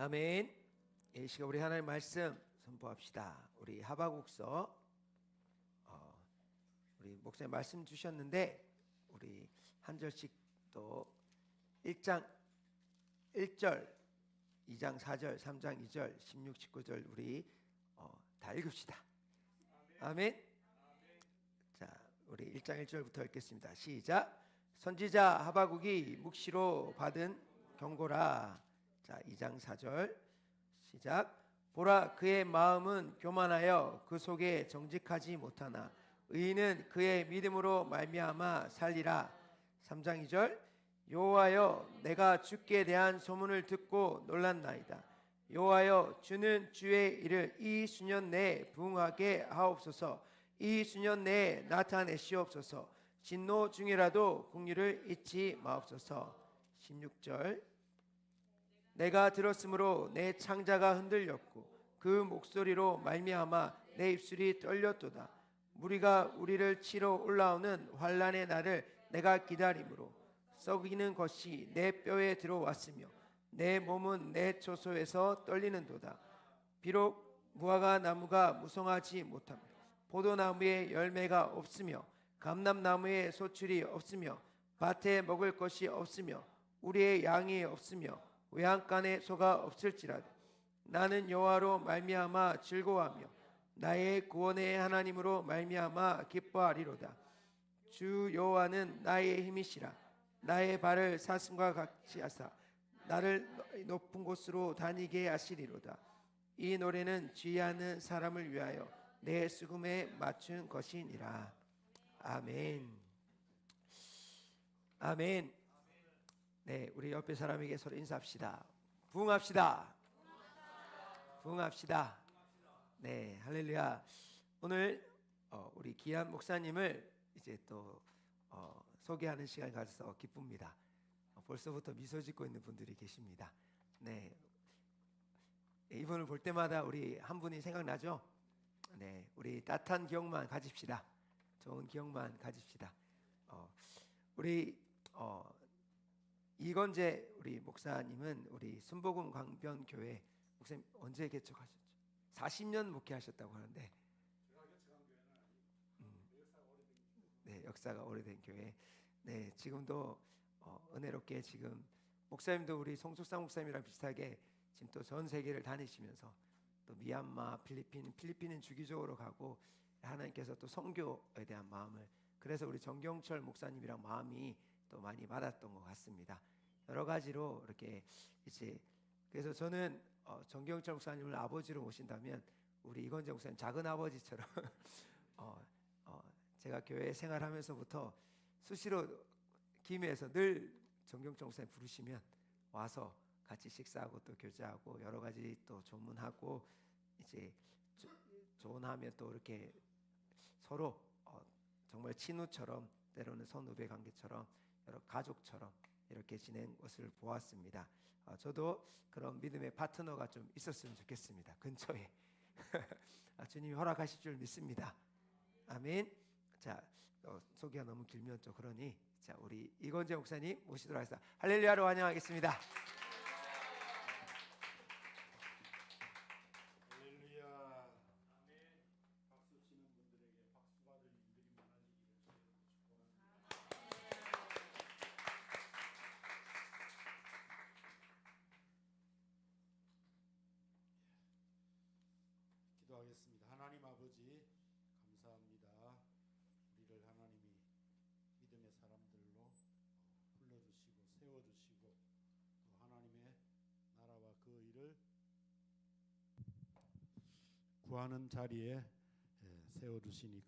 아멘. 이 시간 우리 하나님 말씀 선포합시다. 우리 하박국서 우리 목사님 말씀 주셨는데 우리 한 절씩 또 1장 1절, 2장 4절, 3장 2절, 16, 19절 우리 다 읽읍시다. 아멘. 자, 우리 1장 1절부터 읽겠습니다. 시작. 선지자 하박국이 묵시로 받은 경고라. 자, 2장 4절 시작. 보라, 그의 마음은 교만하여 그 속에 정직하지 못하나 의인은 그의 믿음으로 말미암아 살리라. 3장 2절. 여호와여, 내가 주께 대한 소문을 듣고 놀랐나이다. 여호와여, 주는 주의 일을 이 수년 내에 부응하게 하옵소서. 이 수년 내에 나타내시옵소서. 진노 중이라도 긍휼을 잊지 마옵소서. 16절. 내가 들었으므로 내 창자가 흔들렸고 그 목소리로 말미암아 내 입술이 떨렸도다. 무리가 우리를 치러 올라오는 환난의 날을 내가 기다림으로 썩이는 것이 내 뼈에 들어왔으며 내 몸은 내 초소에서 떨리는도다. 비록 무화과 나무가 무성하지 못하며 포도나무에 열매가 없으며 감람나무에 소출이 없으며 밭에 먹을 것이 없으며 우리의 양이 없으며 외양간에 소가 없을지라도 나는 여호와로 말미암아 즐거워하며 나의 구원의 하나님으로 말미암아 기뻐하리로다. 주 여호와는 나의 힘이시라. 나의 발을 사슴과 같이 하사 나를 높은 곳으로 다니게 하시리로다. 이 노래는 지혜하는 사람을 위하여 내 수금에 맞춘 것이니라. 아멘. 아멘. 네, 우리 옆에 사람에게 서로 인사합시다. 부응합시다. 부응합시다. 네, 할렐루야. 오늘 우리 귀한 목사님을 이제 또 소개하는 시간을 가져서 기쁩니다. 벌써부터 미소 짓고 있는 분들이 계십니다. 네, 이분을 볼 때마다 우리 한 분이 생각나죠? 네, 우리 따뜻한 기억만 가집시다. 좋은 기억만 가집시다. 우리 이건재 우리 목사님은 우리 순복음 광변교회 목사님 언제 개척하셨죠? 40년 목회하셨다고 하는데, 네, 역사가 오래된 교회. 네, 지금도 은혜롭게 지금 목사님도 우리 송숙상 목사님이랑 비슷하게 지금 또 전 세계를 다니시면서 또 미얀마, 필리핀은 주기적으로 가고 하나님께서 또 선교에 대한 마음을, 그래서 우리 정경철 목사님이랑 마음이 또 많이 맞았던 것 같습니다. 여러 가지로 이렇게 이제, 그래서 저는 정경철 목사님을 아버지로 모신다면 우리 이건재 목사님 작은 아버지처럼 제가 교회 생활하면서부터 수시로 김해에서 늘 정경철 목사님 부르시면 와서 같이 식사하고 또 교제하고 여러 가지 또 조문하고 이제 조언하면 또 이렇게 서로 정말 친구처럼, 때로는 선후배 관계처럼, 여러 가족처럼 이렇게 지낸 것을 보았습니다. 저도 그런 믿음의 파트너가 좀 있었으면 좋겠습니다. 근처에. 주님이 허락하실 줄 믿습니다. 아멘. 자, 소개가 너무 길면 좀 그러니 자, 우리 이건재 목사님 모시도록 하겠습니다. 할렐루야로 환영하겠습니다. 기도하겠습니다. 하나님 아버지, 감사합니다. 우리를 하나님이 믿음의 사람들로 불러주시고 세워주시고 또 하나님의 나라와 그 일을 구하는 자리에 세워주시니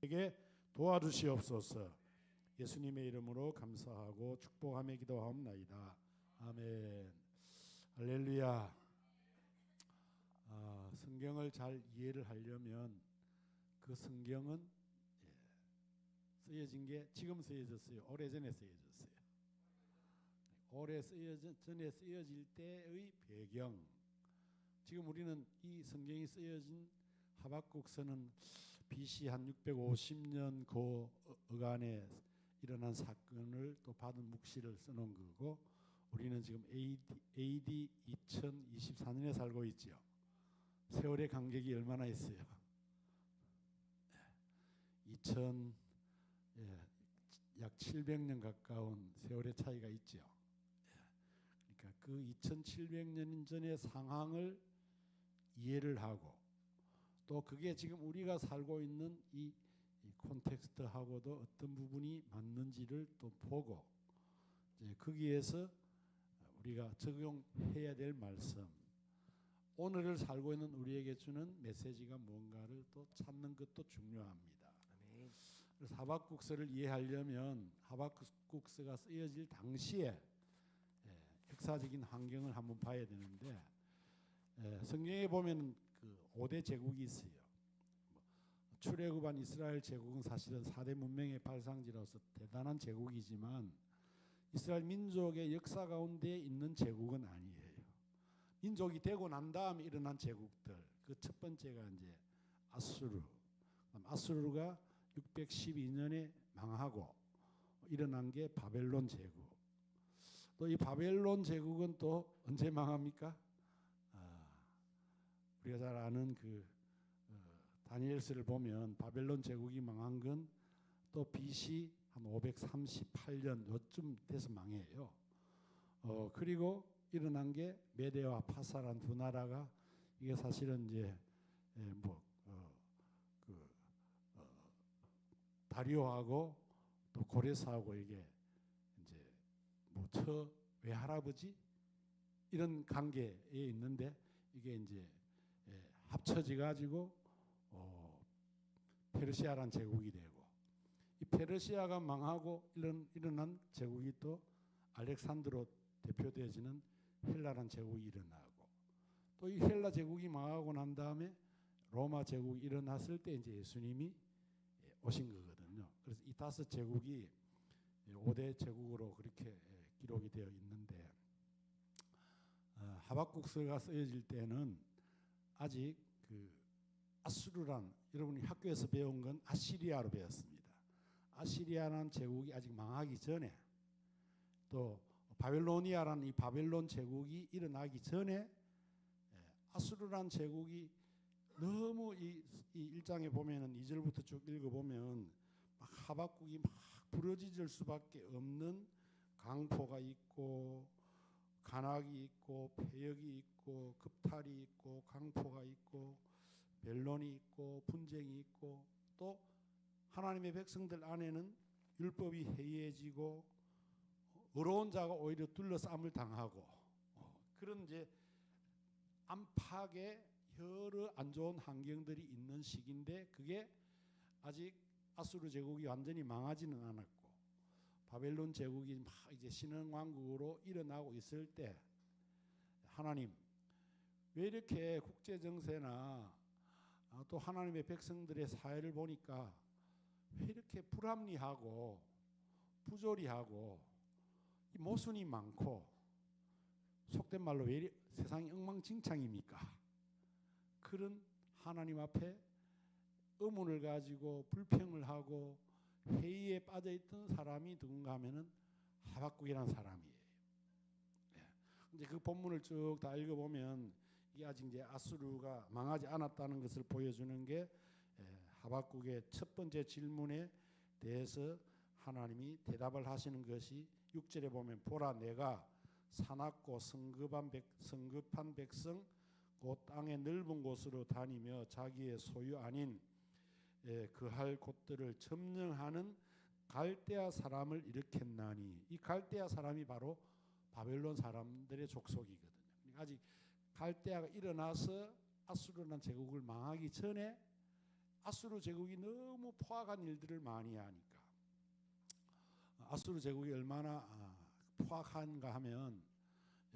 되게 도와주시옵소서. 예수님의 이름으로 감사하고 축복하며 기도하옵나이다. 아멘. 할렐루야. 성경을 잘 이해를 하려면 그 성경은 쓰여진 게 지금 쓰여졌어요. 오래전에 쓰여졌어요. 전에 쓰여질 때의 배경. 지금 우리는 이 성경이 쓰여진 하박국서는 BC 한 650년 그 어간에 일어난 사건을 또 받은 묵시를 써놓은 거고, 우리는 지금 AD 2024년에 살고 있죠. 세월의 간격이 얼마나 있어요? 2000약 700년 가까운 세월의 차이가 있죠. 그러니까 그 2700년 전의 상황을 이해를 하고, 또 그게 지금 우리가 살고 있는 이 콘텍스트하고도 어떤 부분이 맞는지를 또 보고, 이제 거기에서 우리가 적용해야 될 말씀, 오늘을 살고 있는 우리에게 주는 메시지가 뭔가를 또 찾는 것도 중요합니다. 아멘. 그래서 하박국서를 이해하려면 하박국서가 쓰여질 당시에 역사적인 환경을 한번 봐야 되는데, 성경에 보면 그 5대 제국이 있어요. 출애굽한 이스라엘 제국은 사실은 4대 문명의 발상지로서 대단한 제국이지만 이스라엘 민족의 역사 가운데 있는 제국은 아니에요. 민족이 되고 난 다음에 일어난 제국들, 그 첫 번째가 이제 아수르. 아수르가 612년에 망하고 일어난 게 바벨론 제국. 또 이 바벨론 제국은 또 언제 망합니까? 우리가 잘 아는 그 다니엘서를 보면 바벨론 제국이 망한 건 또 BC 한 538년 요쯤 돼서 망해요. 그리고 일어난 게 메데와 파사란 두 나라가, 이게 사실은 이제 다리오하고 또 고레스하고 이게 이제 처 외할아버지 이런 관계에 있는데, 이게 이제 합쳐져 가지고 페르시아란 제국이 되고, 이 페르시아가 망하고 일어난 제국이 또 알렉산드로 대표되어지는 헬라란 제국이 일어나고, 또 이 헬라 제국이 망하고 난 다음에 로마 제국이 일어났을 때 이제 예수님이 오신 거거든요. 그래서 이 5제국이 5대 제국으로 그렇게 기록이 되어 있는데, 하박국서가 쓰여질 때는 아직 그 아수르란, 여러분이 학교에서 배운 건 아시리아로 배웠습니다. 아시리아라는 제국이 아직 망하기 전에, 또 바벨로니아라는 이 바벨론 제국이 일어나기 전에 아수르란 제국이 너무 이 1장에 보면은 2절부터 쭉 읽어보면 막 하박국이 막 부러지질 수밖에 없는 강포가 있고 간악이 있고 폐역이 있고 급탈이 있고 강포가 있고 변론이 있고 분쟁이 있고, 또 하나님의 백성들 안에는 율법이 해이해지고 어려운 자가 오히려 둘러싸움을 당하고, 그런 이제 안팎의 여러 안 좋은 환경들이 있는 시기인데, 그게 아직 아수르 제국이 완전히 망하지는 않았고 바벨론 제국이 막 이제 신흥왕국으로 일어나고 있을 때, 하나님 왜 이렇게 국제 정세나 또 하나님의 백성들의 사회를 보니까 왜 이렇게 불합리하고 부조리하고 모순이 많고, 속된 말로 왜 이리 세상이 엉망진창입니까? 그런 하나님 앞에 의문을 가지고 불평을 하고 회의에 빠져있던 사람이 누군가 하면은 하박국이라는 사람이에요. 이제 그 본문을 쭉 다 읽어보면 이게 아직 이제 아수르가 망하지 않았다는 것을 보여주는 게 하박국의 첫 번째 질문에 대해서 하나님이 대답을 하시는 것이 6절에 보면, 보라 내가 사납고 성급한 백성 곧 땅의 넓은 곳으로 다니며 자기의 소유 아닌 그할 곳들을 점령하는 갈대아 사람을 일으켰나니, 이 갈대아 사람이 바로 바벨론 사람들의 족속이거든요. 그러니까 아직 갈대아가 일어나서 아수르라는 제국을 망하기 전에 아수르 제국이 너무 포악한 일들을 많이 하니까. 아수르 제국이 얼마나 포악한가 하면,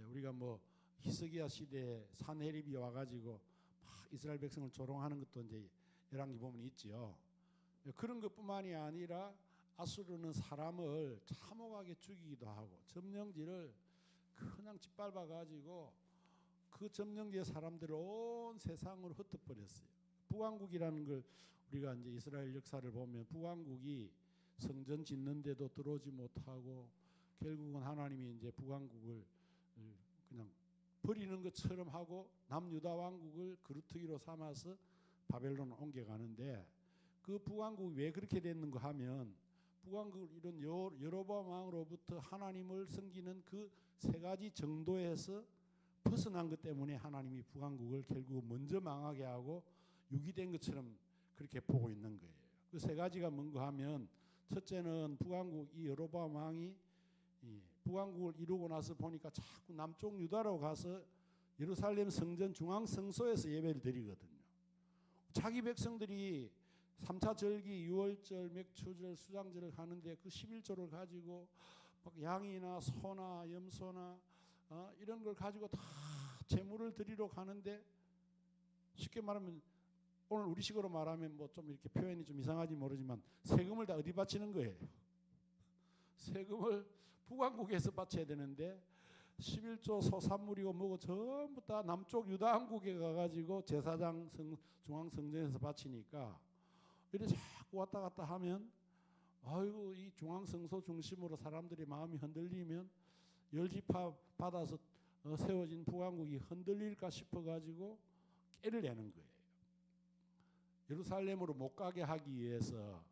우리가 뭐 히스기야 시대에 산헤립이 와가지고 막 이스라엘 백성을 조롱하는 것도 이제 열왕기 보면 있지요. 그런 것뿐만이 아니라 아수르는 사람을 참혹하게 죽이기도 하고 점령지를 그냥 짓밟아 가지고 그 점령지의 사람들을 온 세상으로 흩어버렸어요. 북왕국이라는 걸 우리가 이제 이스라엘 역사를 보면 북왕국이 성전 짓는데도 들어오지 못하고 결국은 하나님이 이제 북왕국을 그냥 버리는 것처럼 하고 남유다 왕국을 그루터기로 삼아서 바벨론을 옮겨가는데, 그 북왕국이 왜 그렇게 됐는가 하면 북왕국을 이런 여로보암 왕으로부터 하나님을 섬기는 그 세 가지 정도에서 벗어난 것 때문에 하나님이 북왕국을 결국 먼저 망하게 하고 유기된 것처럼 그렇게 보고 있는 거예요. 그 세 가지가 뭔가 하면, 첫째는 북왕국 이 여로보암 왕이 북왕국을 이루고 나서 보니까 자꾸 남쪽 유다로 가서 예루살렘 성전 중앙 성소에서 예배를 드리거든요. 자기 백성들이 3차 절기, 유월절, 맥추절, 수장절을 하는데 그 11조를 가지고 막 양이나 소나 염소나 이런 걸 가지고 다 제물을 드리러 가는데, 쉽게 말하면 오늘 우리식으로 말하면 뭐 좀 이렇게 표현이 좀 이상하지 모르지만 세금을 다 어디 바치는 거예요? 세금을 북왕국에서 바쳐야 되는데 11조 소산물이고 뭐고 전부 다 남쪽 유다왕국에 가가지고 제사장 중앙 성전에서 바치니까 이래 자꾸 왔다 갔다 하면, 아이고 이 중앙 성소 중심으로 사람들이 마음이 흔들리면 열지파 받아서 세워진 북왕국이 흔들릴까 싶어가지고 깨를 내는 거예요. 예루살렘으로 못 가게 하기 위해서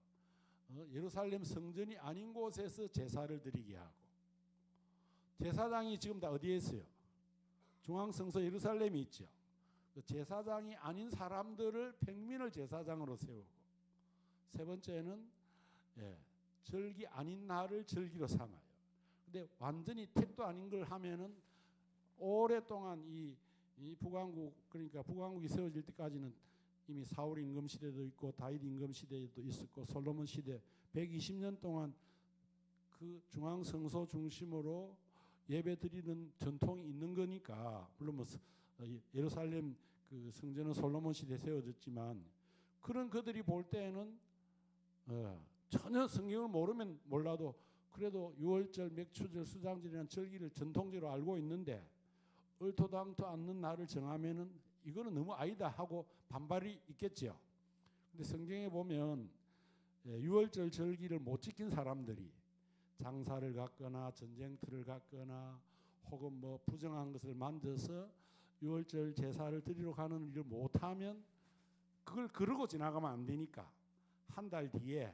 예루살렘 성전이 아닌 곳에서 제사를 드리게 하고, 제사장이 지금 다 어디에 있어요? 중앙성소 예루살렘이 있죠. 그 제사장이 아닌 사람들을 평민을 제사장으로 세우고, 세 번째는 절기 아닌 날을 절기로 삼아요. 근데 완전히 택도 아닌 걸 하면은 오랫동안 이 북왕국, 그러니까 북왕국이 세워질 때까지는 이미 사울 임금 시대도 있고 다윗 임금 시대도 있었고 솔로몬 시대 120년 동안 그 중앙 성소 중심으로 예배 드리는 전통이 있는 거니까, 물론 뭐 예루살렘 그 성전은 솔로몬 시대에 세워졌지만, 그런 그들이 볼 때에는 전혀 성경을 모르면 몰라도 그래도 유월절, 맥추절, 수장절이라는 절기를 전통적으로 알고 있는데 얼토당토 않는 날을 정하면은 이거는 너무 아니다 하고 반발이 있겠죠. 근데 성경에 보면 유월절 절기를 못 지킨 사람들이 장사를 갖거나 전쟁터를 갖거나 혹은 뭐 부정한 것을 만져서 유월절 제사를 드리러 가는 일을 못하면 그걸 그러고 지나가면 안 되니까 한 달 뒤에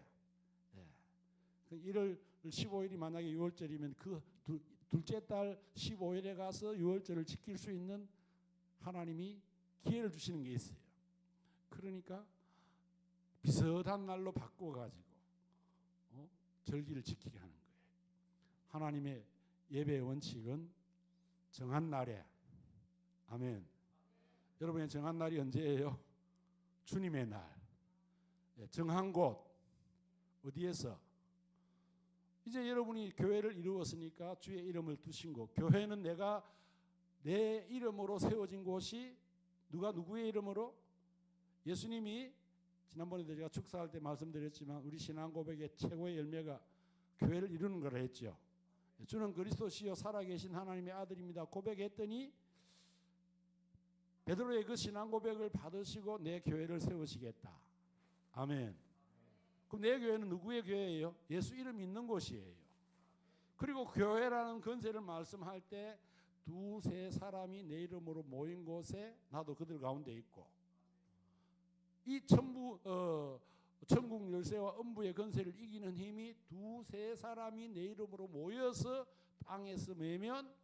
1월 15일이 만약에 유월절이면 그 둘째 달 15일에 가서 유월절을 지킬 수 있는 하나님이 기회를 주시는 게 있어요. 그러니까 비슷한 날로 바꿔가지고 절기를 지키게 하는 거예요. 하나님의 예배의 원칙은 정한 날에, 아멘. 여러분의 정한 날이 언제예요? 주님의 날. 정한 곳 어디에서? 이제 여러분이 교회를 이루었으니까 주의 이름을 두신 곳, 교회는 내 이름으로 세워진 곳이 누가 누구의 이름으로? 예수님이 지난번에도 제가 축사할 때 말씀드렸지만 우리 신앙 고백의 최고의 열매가 교회를 이루는 거라 했죠. 주는 그리스도시요 살아계신 하나님의 아들입니다 고백했더니 베드로의 그 신앙 고백을 받으시고 내 교회를 세우시겠다. 아멘. 그럼 내 교회는 누구의 교회예요? 예수 이름 있는 곳이에요. 그리고 교회라는 건세를 말씀할 때 두세 사람이 내 이름으로 모인 곳에 나도 그들 가운데 있고, 이 천국 열쇠와 음부의 건세를 이기는 힘이 두세 사람이 내 이름으로 모여서 땅에서 매면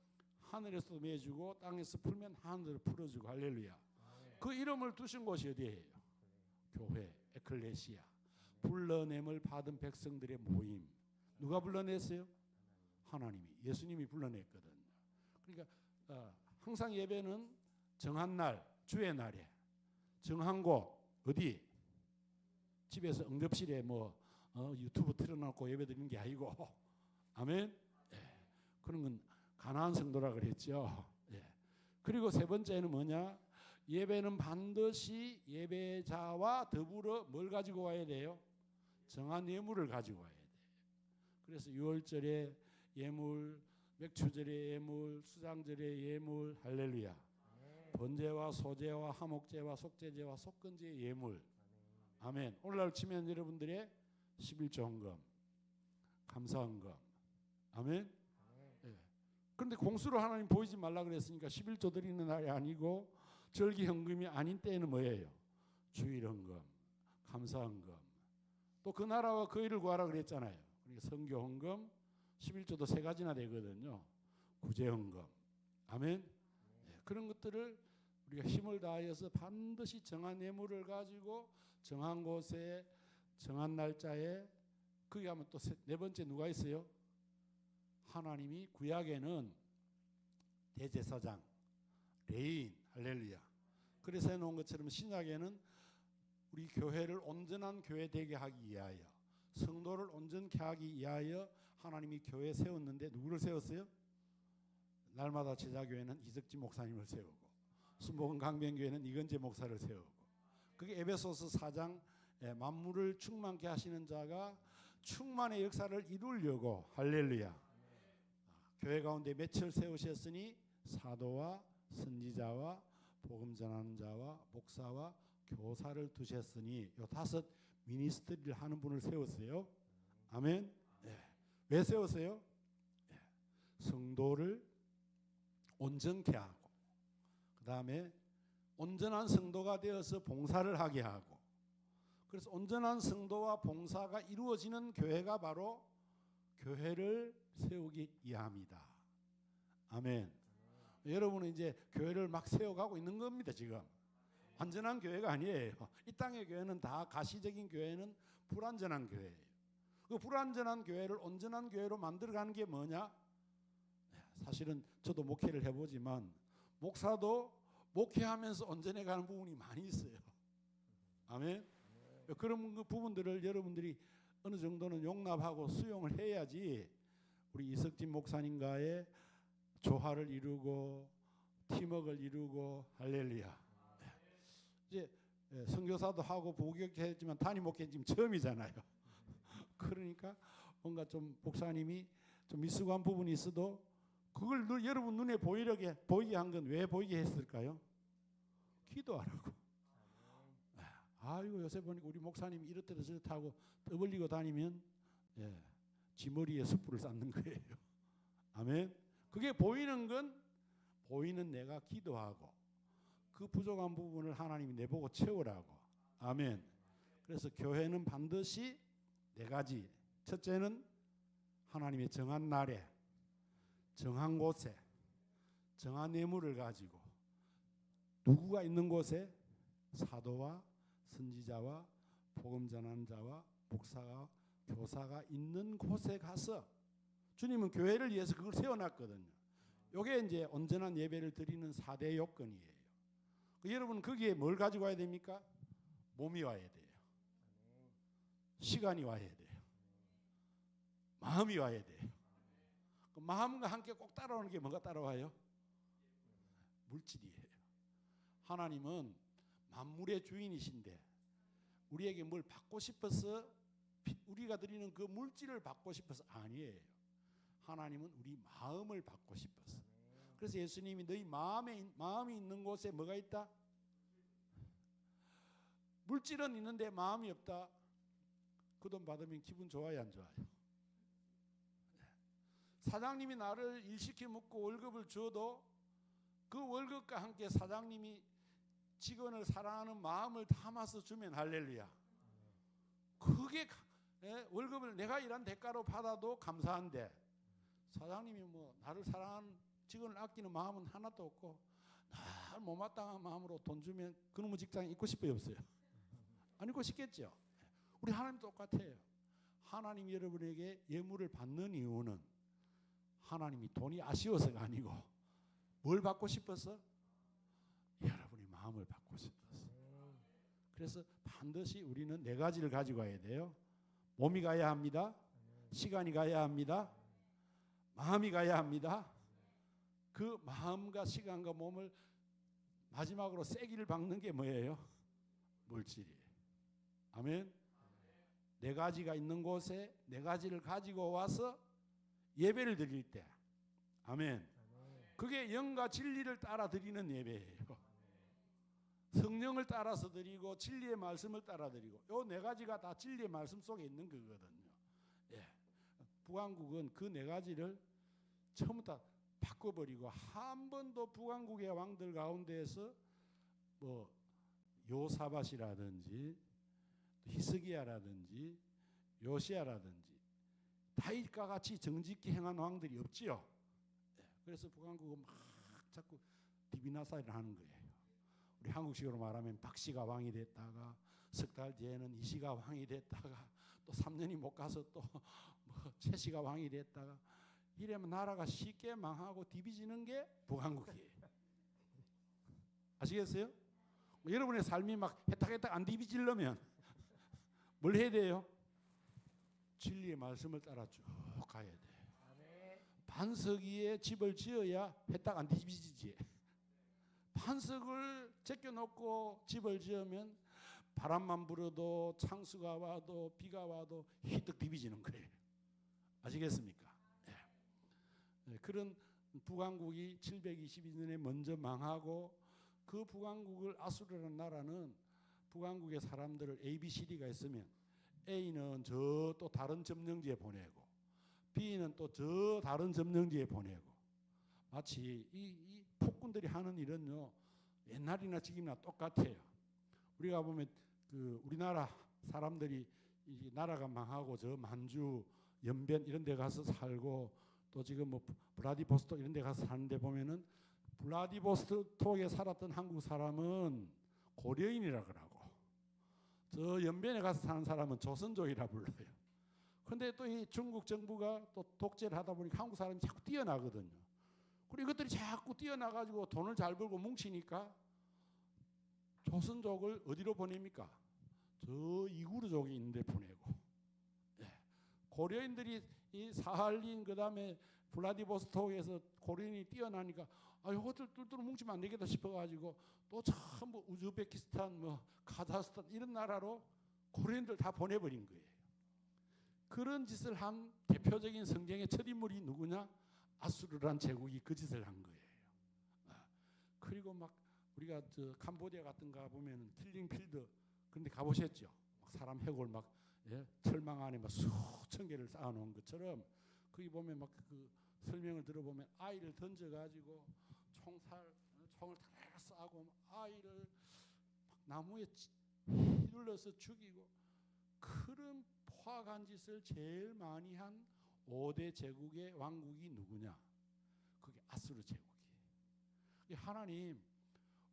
하늘에서 매주고 땅에서 풀면 하늘을 풀어주고, 할렐루야. 그 이름을 두신 곳이 어디예요? 교회, 에클레시아. 불러냄을 받은 백성들의 모임. 누가 불러냈어요? 하나님이, 예수님이 불러냈거든요. 그러니까 항상 예배는 정한 날, 주의 날에 정한 곳, 어디? 집에서 응접실에 뭐 유튜브 틀어놓고 예배 드리는 게 아니고 아멘. 예. 그런 건 가난한 성도라 그랬죠. 예. 그리고 세 번째는 뭐냐? 예배는 반드시 예배자와 더불어 뭘 가지고 와야 돼요? 정한 예물을 가지고 와야 돼요. 그래서 유월절에 예물, 맥추절에 예물, 수장절에 예물, 할렐루야. 번제와 소제와 화목제와 속제제와 속건제의 예물. 아멘. 오늘날 치면 여러분들의 11조 헌금, 감사 헌금. 아멘. 예. 그런데 공수로 하나님 보이지 말라 그랬으니까 11조 드리는 날이 아니고 절기 헌금이 아닌 때에는 뭐예요? 주일 헌금, 감사 헌금. 또 그 나라와 그 일을 구하라 그랬잖아요. 그러니까 선교 헌금, 11조도 세 가지나 되거든요. 구제 헌금. 아멘. 예. 그런 것들을 우리가 힘을 다하여서 반드시 정한 예물을 가지고 정한 곳에 정한 날짜에 거기 가면 또 네 번째 누가 있어요? 하나님이 구약에는 대제사장, 레인, 할렐루야. 그래서 해놓은 것처럼 신약에는 우리 교회를 온전한 교회 되게 하기 위하여 성도를 온전케 하기 위하여 하나님이 교회 세웠는데 누구를 세웠어요? 날마다 제자교회는 이석진 목사님을 세우고 순복음 강변교회는 이건재 목사를 세우고 그게 에베소서 4장 만물을 충만케 하시는 자가 충만의 역사를 이루려고 할렐루야. 교회 가운데 몇을 세우셨으니 사도와 선지자와 복음 전하는 자와 목사와 교사를 두셨으니 요 다섯 미니스트리를 하는 분을 세웠어요. 아멘. 네. 왜 세웠어요? 네. 성도를 온전케 하고 그 다음에 온전한 성도가 되어서 봉사를 하게 하고 그래서 온전한 성도와 봉사가 이루어지는 교회가 바로 교회를 세우기 위함이다. 아멘. 여러분은 이제 교회를 막 세워가고 있는 겁니다. 지금 완전한 교회가 아니에요. 이 땅의 교회는 다 가시적인 교회는 불완전한 교회예요. 그 불완전한 교회를 온전한 교회로 만들어가는 게 뭐냐? 사실은 저도 목회를 해보지만 목사도 목회하면서 온전해가는 부분이 많이 있어요. 아멘. 그런 그 부분들을 여러분들이 어느 정도는 용납하고 수용을 해야지 우리 이석진 목사님과의 조화를 이루고 팀워크를 이루고 할렐루야. 이제 선교사도 하고 부교육했지만 단임 목회 지금 처음이잖아요. 그러니까 뭔가 좀 목사님이 좀 미숙한 부분이 있어도 그걸 여러분 눈에 보이게 한 건 왜 보이게 했을까요? 기도하라고. 아이고 요새 보니까 우리 목사님이 이렇다 저렇다 하고 떠벌리고 다니면 지 머리에 숯불을 쌓는 거예요. 아멘. 그게 보이는 건 보이는 내가 기도하고 그 부족한 부분을 하나님이 내보고 채우라고. 아멘. 그래서 교회는 반드시 네 가지. 첫째는 하나님의 정한 날에 정한 곳에 정한 예물을 가지고 누구가 있는 곳에 사도와 선지자와 복음 전하는 자와 목사가 교사가 있는 곳에 가서 주님은 교회를 위해서 그걸 세워놨거든요. 이게 이제 온전한 예배를 드리는 4대 요건이에요. 여러분 거기에 뭘 가지고 와야 됩니까? 몸이 와야 돼요. 시간이 와야 돼요. 마음이 와야 돼요. 그 마음과 함께 꼭 따라오는 게 뭐가 따라와요? 물질이에요. 하나님은 만물의 주인이신데 우리에게 뭘 받고 싶어서 우리가 드리는 그 물질을 받고 싶어서 아니에요. 하나님은 우리 마음을 받고 싶어서. 그래서 예수님이 너희 마음이 있는 곳에 뭐가 있다? 물질은 있는데 마음이 없다. 그 돈 받으면 기분 좋아요, 안 좋아요? 사장님이 나를 일시켜 먹고 월급을 줘도 그 월급과 함께 사장님이 직원을 사랑하는 마음을 담아서 주면 할렐루야. 그게 월급을 내가 일한 대가로 받아도 감사한데 사장님이 뭐 나를 사랑하는 직원을 아끼는 마음은 하나도 없고 날 못마땅한 마음으로 돈 주면 그놈의 직장에 있고 싶어요, 없어요? 안 있고 싶겠죠. 우리 하나님 똑같아요. 하나님 여러분에게 예물을 받는 이유는 하나님이 돈이 아쉬워서가 아니고 뭘 받고 싶어서? 여러분이 마음을 받고 싶어서. 그래서 반드시 우리는 네 가지를 가지고 가야 돼요. 몸이 가야 합니다. 시간이 가야 합니다. 마음이 가야 합니다. 그 마음과 시간과 몸을 마지막으로 세기를 박는 게 뭐예요? 물질이에요. 아멘. 네 가지가 있는 곳에 네 가지를 가지고 와서 예배를 드릴 때, 아멘. 그게 영과 진리를 따라 드리는 예배예요. 성령을 따라서 드리고 진리의 말씀을 따라 드리고, 요 네 가지가 다 진리의 말씀 속에 있는 거거든요. 예. 북왕국은 그 네 가지를 처음부터 바꿔버리고, 한 번도 북왕국의 왕들 가운데에서 뭐 요사밧이라든지 히스기야라든지 요시야라든지 다윗과 같이 정직히 행한 왕들이 없지요. 예. 그래서 북왕국은 막 자꾸 디비나사를 하는 거예요. 우리 한국식으로 말하면 박씨가 왕이 됐다가 석 달 뒤에는 이씨가 왕이 됐다가 또 3년이 못 가서 또 뭐 최씨가 왕이 됐다가 이러면 나라가 쉽게 망하고 디비지는 게 북왕국이에요. 아시겠어요? 여러분의 삶이 막 해탁해탁 안 디비지려면 뭘 해야 돼요? 진리의 말씀을 따라 쭉 가야 돼. 반석 위에 집을 지어야 해탁 안 디비지지. 반석을 제껴놓고 집을 지으면 바람만 불어도 창수가 와도 비가 와도 희득 디비지는 거예요. 아시겠습니까? 네. 네, 그런 북왕국이 722년에 먼저 망하고, 그 북왕국을 아수르라는 나라는 북왕국의 사람들을 ABCD가 있으면 A는 저 또 다른 점령지에 보내고 B는 또 저 다른 점령지에 보내고, 마치 이 폭군들이 하는 일은요 옛날이나 지금이나 똑같아요. 우리가 보면 그 우리나라 사람들이 이 나라가 망하고 저 만주, 연변 이런 데 가서 살고, 또 지금 뭐 블라디보스토크 이런 데 가서 사는데 보면은 블라디보스토크에 살았던 한국 사람은 고려인이라 그러고, 저 연변에 가서 사는 사람은 조선족이라 불러요. 그런데 또 이 중국 정부가 또 독재를 하다 보니까 한국 사람이 자꾸 뛰어나거든요. 그리고 이것들이 자꾸 뛰어나가지고 돈을 잘 벌고 뭉치니까 조선족을 어디로 보냅니까? 저 이구르족이 있는데 보내고, 예. 고려인들이 이 사할린 그다음에 블라디보스토크에서 고려인이 뛰어나니까 이것들 뚫뚫 뭉치면 안 되겠다 싶어가지고 또 전부 우즈베키스탄, 뭐 카자흐스탄 이런 나라로 고려인들 다 보내버린 거예요. 그런 짓을 한 대표적인 성경의 첫 인물이 누구냐? 아수르란 제국이 그 짓을 한 거예요. 그리고 막 우리가 저 캄보디아 같은 가 보면은 킬링 필드 그런데 가보셨죠? 막 사람 해골 막 철망 안에 막 수천 개를 쌓아놓은 것처럼, 거기 보면 막 그 설명을 들어보면 아이를 던져가지고 총을 다 쏴고 아이를 막 나무에 휘둘러서 죽이고, 그런 포악한 짓을 제일 많이 한 5대 제국의 왕국이 누구냐? 그게 아수르 제국이에요. 하나님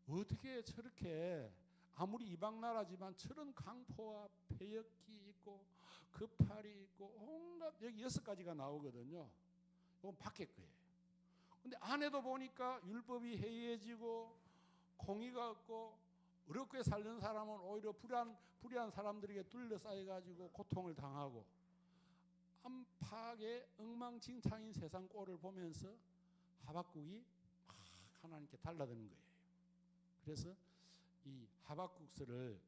어떻게 저렇게 아무리 이방 나라지만 저런 강포와 패역기 있고 급팔이 있고 온갖, 여기 6가지가 나오거든요. 이건 밖에 거예요. 근데 안에도 보니까 율법이 해이해지고 공의가 없고 어렵게 살는 사람은 오히려 불의한 사람들에게 둘러싸여가지고 고통을 당하고, 안팎의 엉망진창인 세상 꼴을 보면서 하박국이 막 하나님께 달라드는 거예요. 그래서 이 하박국서를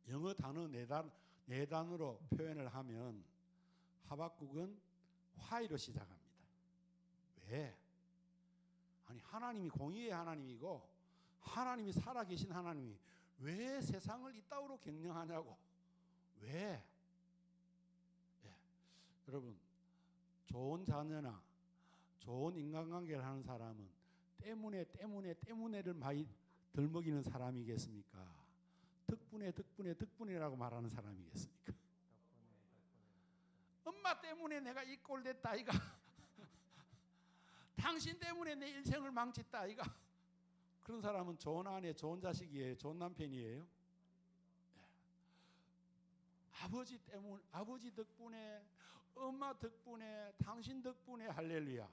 영어 단어 네 단어로 표현을 하면 하박국은 화이로 시작합니다. 왜? 아니 하나님이 공의의 하나님이고 하나님이 살아계신 하나님이 왜 세상을 이따위로 경영하냐고. 왜? 예. 여러분, 좋은 자녀나 좋은 인간관계를 하는 사람은 때문에를 많이 덜 먹이는 사람이겠습니까? 덕분에라고 말하는 사람이겠습니까? 엄마 때문에 내가 이 꼴 됐다 이가. 당신 때문에 내 일생을 망쳤다 이가. 그런 사람은 좋은 아내, 좋은 자식이에요? 좋은 남편이에요? 네. 아버지 덕분에, 엄마 덕분에, 당신 덕분에 할렐루야.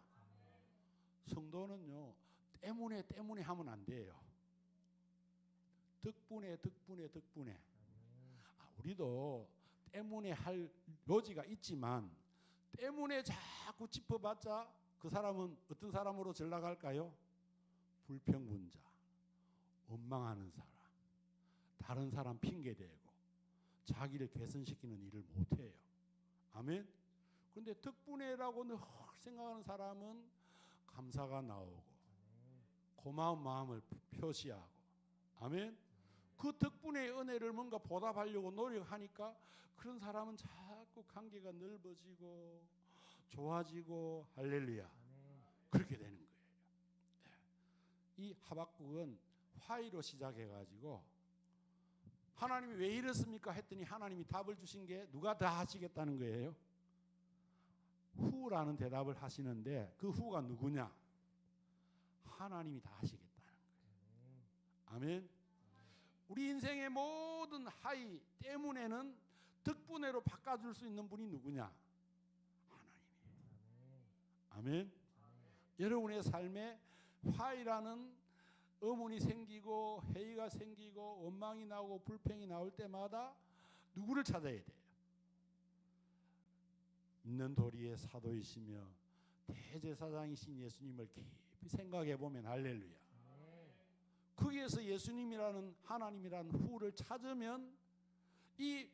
성도는요 때문에 하면 안 돼요. 덕분에. 우리도 때문에 할 요지가 있지만 때문에 자꾸 짚어봤자 그 사람은 어떤 사람으로 전락할까요? 불평분자, 원망하는 사람, 다른 사람 핑계대고 자기를 개선시키는 일을 못해요. 아멘. 그런데 덕분에라고 늘 생각하는 사람은 감사가 나오고 고마운 마음을 표시하고, 아멘. 그 덕분에 은혜를 뭔가 보답하려고 노력하니까 그런 사람은 자꾸 관계가 넓어지고 좋아지고, 할렐루야. 그렇게 되는 거예요. 이 하박국은 화의로 시작해가지고 하나님이 왜 이렇습니까 했더니 하나님이 답을 주신 게 누가 다 하시겠다는 거예요? 후라는 대답을 하시는데 그 후가 누구냐? 하나님이 다 하시겠다는 거예요. 아멘. 우리 인생의 모든 하이 때문에는 덕분에로 바꿔줄 수 있는 분이 누구냐? 하나님이에요. 아멘. 여러분의 삶에 화이라는 의문이 생기고 회의가 생기고 원망이 나오고 불평이 나올 때마다 누구를 찾아야 돼요? 있는 도리의 사도이시며 대제사장이신 예수님을 깊이 생각해 보면, 할렐루야. 거기에서 예수님이라는 하나님이라는 후를 찾으면 이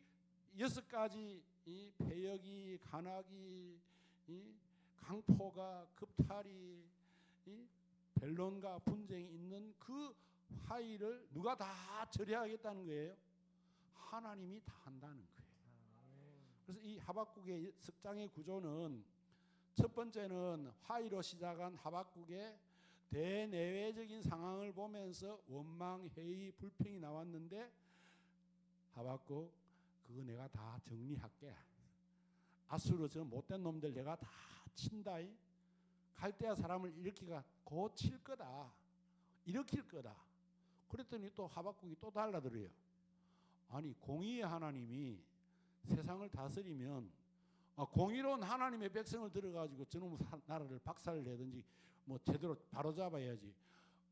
6가지 이 배역이, 간악이, 이 강포가, 급탈이, 이 변론과 분쟁이 있는 그 화의를 누가 다 처리하겠다는 거예요? 하나님이 다 한다는 거예요. 그래서 이 하박국의 석장의 구조는 첫 번째는 화의로 시작한 하박국의 대내외적인 상황을 보면서 원망, 회의, 불평이 나왔는데 하박국 그거 내가 다 정리할게. 아수르 저 못된 놈들 내가 다 친다. 갈대아 사람을 일으키가 고칠 거다. 일으킬 거다. 그랬더니 또 하박국이 또 달라들어요. 아니 공의의 하나님이 세상을 다스리면 공의로운 하나님의 백성을 들어가지고 저놈 나라를 박살을 내든지 뭐 제대로 바로잡아야지.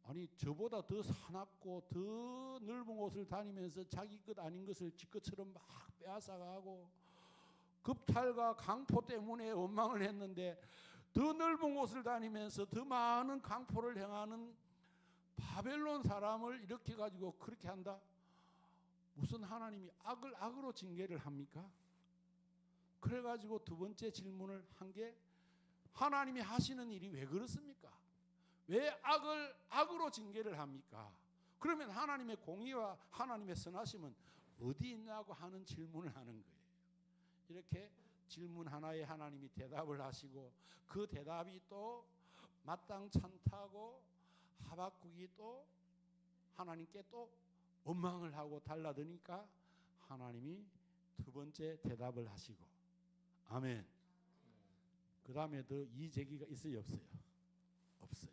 아니 저보다 더 사납고 더 넓은 곳을 다니면서 자기 것 아닌 것을 지 것처럼 막 빼앗아가고 급탈과 강포 때문에 원망을 했는데 더 넓은 곳을 다니면서 더 많은 강포를 행하는 바벨론 사람을 이렇게 가지고 그렇게 한다? 무슨 하나님이 악을 악으로 징계를 합니까? 그래가지고 두 번째 질문을 한 게 하나님이 하시는 일이 왜 그렇습니까? 왜 악을 악으로 징계를 합니까? 그러면 하나님의 공의와 하나님의 선하심은 어디 있냐고 하는 질문을 하는 거예요. 이렇게 질문 하나에 하나님이 대답을 하시고 그 대답이 또 마땅찮다고 하박국이 또 하나님께 또 원망을 하고 달라드니까 하나님이 두 번째 대답을 하시고, 아멘. 그 다음에 더 이의제기가 있어요, 없어요? 없어요.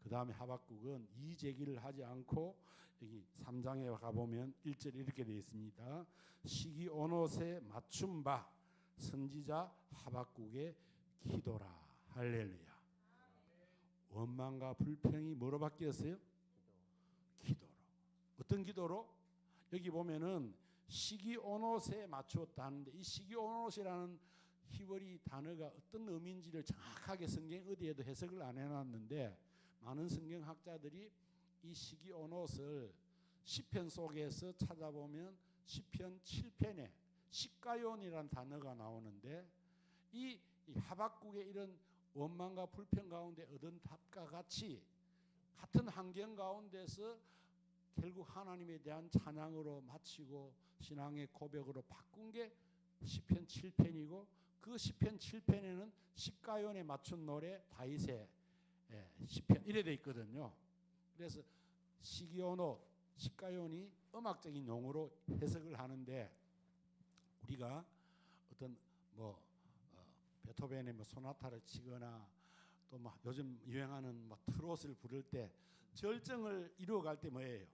그 다음에 하박국은 이의제기를 하지 않고 여기 3장에 가보면 1절에 이렇게 되어 있습니다. 시기온옷에 맞춘 바 선지자 하박국의 기도라. 할렐루야. 원망과 불평이 뭐로 바뀌었어요? 기도로. 어떤 기도로? 여기 보면은 시기온옷에 맞추었다 하는데 이 시기온옷이라는 히브리 단어가 어떤 의미인지를 정확하게 성경 어디에도 해석을 안 해놨는데 많은 성경학자들이 이 시기온옷을 시편 속에서 찾아보면 시편 7편에 시가온이라는 단어가 나오는데 이 하박국의 이런 원망과 불평 가운데 얻은 답과 같이 같은 환경 가운데서 결국 하나님에 대한 찬양으로 마치고 신앙의 고백으로 바꾼 게 시편 7편이고 그 시편 7편에는 시가온에 맞춘 노래 다윗의 시편 이래 돼 있거든요. 그래서 시기온옷, 시가온이 음악적인 용어로 해석을 하는데 우리가 어떤 베토벤의 소나타를 치거나 또 요즘 유행하는 트롯을 부를 때 절정을 이루어갈 때 뭐예요?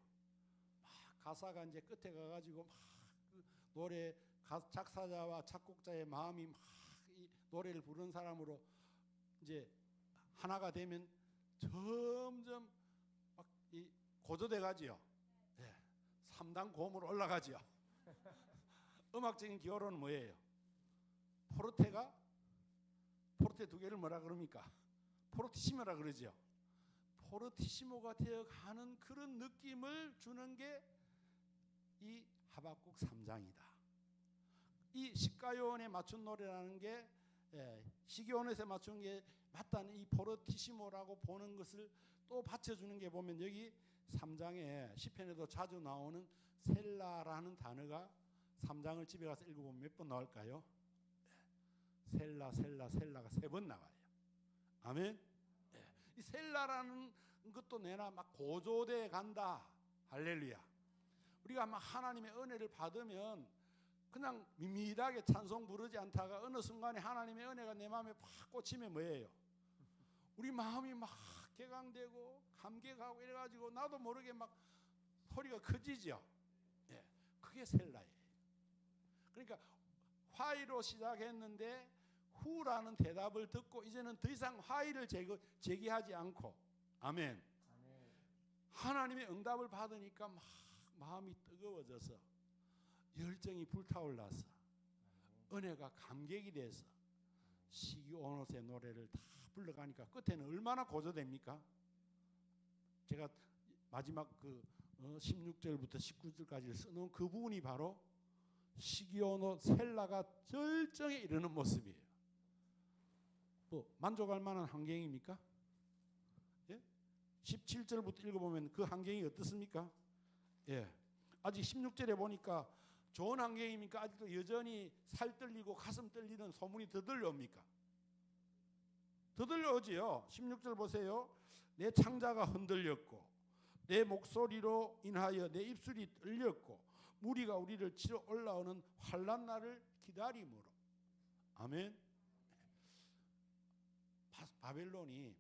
막 가사가 이제 끝에 가가지고 막 그 노래 작사자와 작곡자의 마음이 막 이 노래를 부르는 사람으로 이제 하나가 되면 점점 막 이 고조돼 가지요. 예. 3단 고음으로 올라가죠. 음악적인 기호로는 뭐예요? 포르테 두 개를 뭐라 그럽니까? 포르티시모라 그러죠. 포르티시모가 되어가는 그런 느낌을 주는 게 이 하박국 3장이다. 이 시가요원에 맞춘 노래라는 게 시기온에서 맞춘 게 맞다는 이 포르티시모라고 보는 것을 또 받쳐주는 게 보면 여기 3장에 시편에도 자주 나오는 셀라라는 단어가 3장을 집에 가서 읽어보면 몇 번 나올까요? 셀라 셀라가 3번 나와요. 아멘. 이 셀라라는 것도 내나 막 고조돼 간다. 할렐루야. 우리가 막 하나님의 은혜를 받으면 그냥 밋밋하게 찬송 부르지 않다가 어느 순간에 하나님의 은혜가 내 마음에 팍 꽂히면 뭐예요? 우리 마음이 막 개강되고 감격하고 이래가지고 나도 모르게 막 소리가 커지죠. 그게 셀라예요. 그러니까 화이로 시작했는데 후라는 대답을 듣고 이제는 더 이상 화이를 제기하지 않고 아멘. 하나님의 응답을 받으니까 막 마음이 뜨거워져서 열정이 불타올라서 은혜가 감격이 돼서 시기온옷의 노래를 다 불러가니까 끝에는 얼마나 고조됩니까? 제가 마지막 그 16절부터 19절까지 써놓은 그 부분이 바로 시기온옷 셀라가 절정에 이르는 모습이에요. 뭐 만족할 만한 환경입니까? 예? 17절부터 읽어보면 그 환경이 어떻습니까? 예. 아직 16절에 보니까 좋은 환경입니까? 아직도 여전히 살 떨리고 가슴 떨리는 소문이 더 들려옵니까? 더 들려오지요. 16절 보세요. 내 창자가 흔들렸고 내 목소리로 인하여 내 입술이 떨렸고 무리가 우리를 치러 올라오는 환난 날을 기다림으로. 아멘. 바벨론이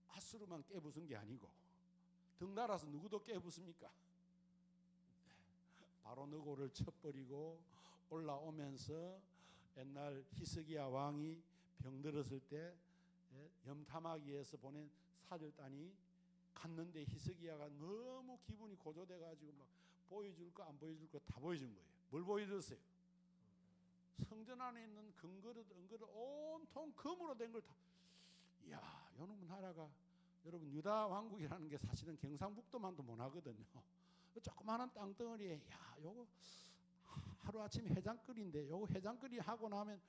아수르만 깨부순 게 아니고 덩달아서 누구도 깨부숩니까? 바로 느고를 쳐버리고 올라오면서 옛날 히스기야 왕이 병들었을 때 염탐하기에서 보낸 사절단이 갔는데 히스기야가 너무 기분이 고조돼가지고 막 보여줄 거 안 보여줄 거 다 보여준 거예요. 뭘 보여줬어요? 성전 안에 있는 금그릇, 은그릇 온통 금으로 된 걸 다. 이야, 요놈 나라가 여러분 유다 왕국이라는 게 사실은 경상북도만도 못하거든요. 조그마한 땅덩어리에 야 요거 하루아침 해장거리인데 요거 해장거리 하고 나면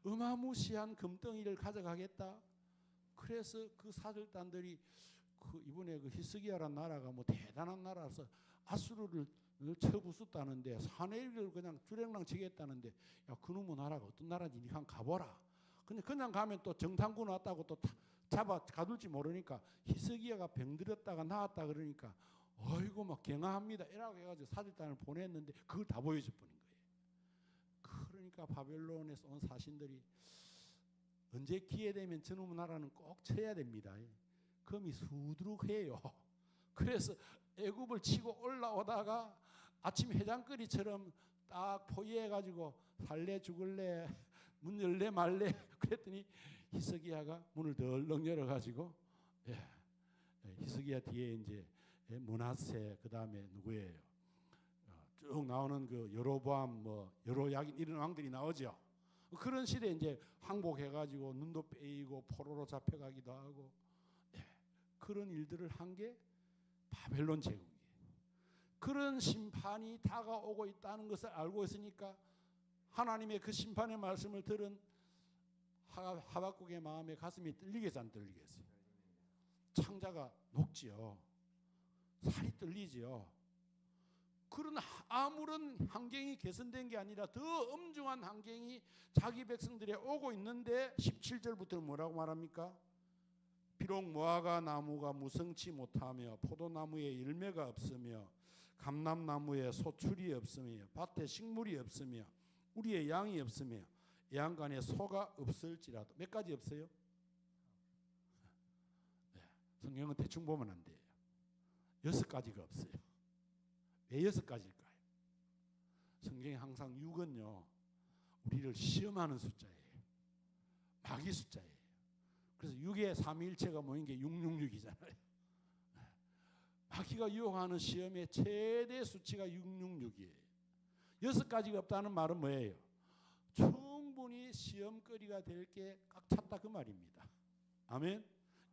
어마무시한 금덩이를 가져가겠다. 그래서 그 사절단들이 그 이번에 그 히스기야라는 나라가 뭐 대단한 나라라서 아수르를 쳐부쉈다는데 사내리를 그냥 주랭랑 치겠다는데 야 그놈의 나라가 어떤 나라인지 니 한번 가보라. 근데 그냥 가면 또 정탐군 왔다고 또 잡아 가둘지 모르니까 히스기야가 병들었다가 나았다 그러니까 어이구 막 경화합니다. 이라고 해가지고 사절단을 보냈는데 그걸 다 보여줘버린 거예요. 그러니까 바벨론에서 온 사신들이 언제 기회 되면 저놈의 나라는 꼭 쳐야 됩니다. 금이 수두룩해요. 그래서 애굽을 치고 올라오다가 아침 해장거리처럼 딱 포위해가지고 살래 죽을래 문 열래 말래 그랬더니 히스기야가 문을 덜렁 열어가지고 히스기야 뒤에 이제 므낫세 그 다음에 누구예요? 쭉 나오는 그 여로보암 뭐 여로야긴 이런 왕들이 나오죠. 그런 시대에 이제 항복해가지고 눈도 빼이고 포로로 잡혀가기도 하고 그런 일들을 한 게 바벨론 제국이에요. 그런 심판이 다가오고 있다는 것을 알고 있으니까 하나님의 그 심판의 말씀을 들은 하박국의 마음에 가슴이 떨리겠어 안 떨리겠어요? 창자가 녹지요. 살이 떨리지요. 그런 아무런 환경이 개선된 게 아니라 더 엄중한 환경이 자기 백성들에 오고 있는데 17절부터 뭐라고 말합니까? 비록 무화과 나무가 무성치 못하며 포도나무에 열매가 없으며 감람나무에 소출이 없으며 밭에 식물이 없으며 우리의 양이 없으며 애양간에 소가 없을지라도 몇 가지 없어요? 성경은 대충 보면 안 돼요. 6가지가 없어요. 왜 6가지일까요? 성경이 항상 6은요 우리를 시험하는 숫자예요. 마귀 숫자예요. 그래서 6의 삼위일체가 모인 게 666이잖아요. 마귀가 유혹하는 시험의 최대 수치가 666이에요. 6가지가 없다는 말은 뭐예요? 충분히 시험거리가 될 게 꽉 찼다 그 말입니다. 아멘.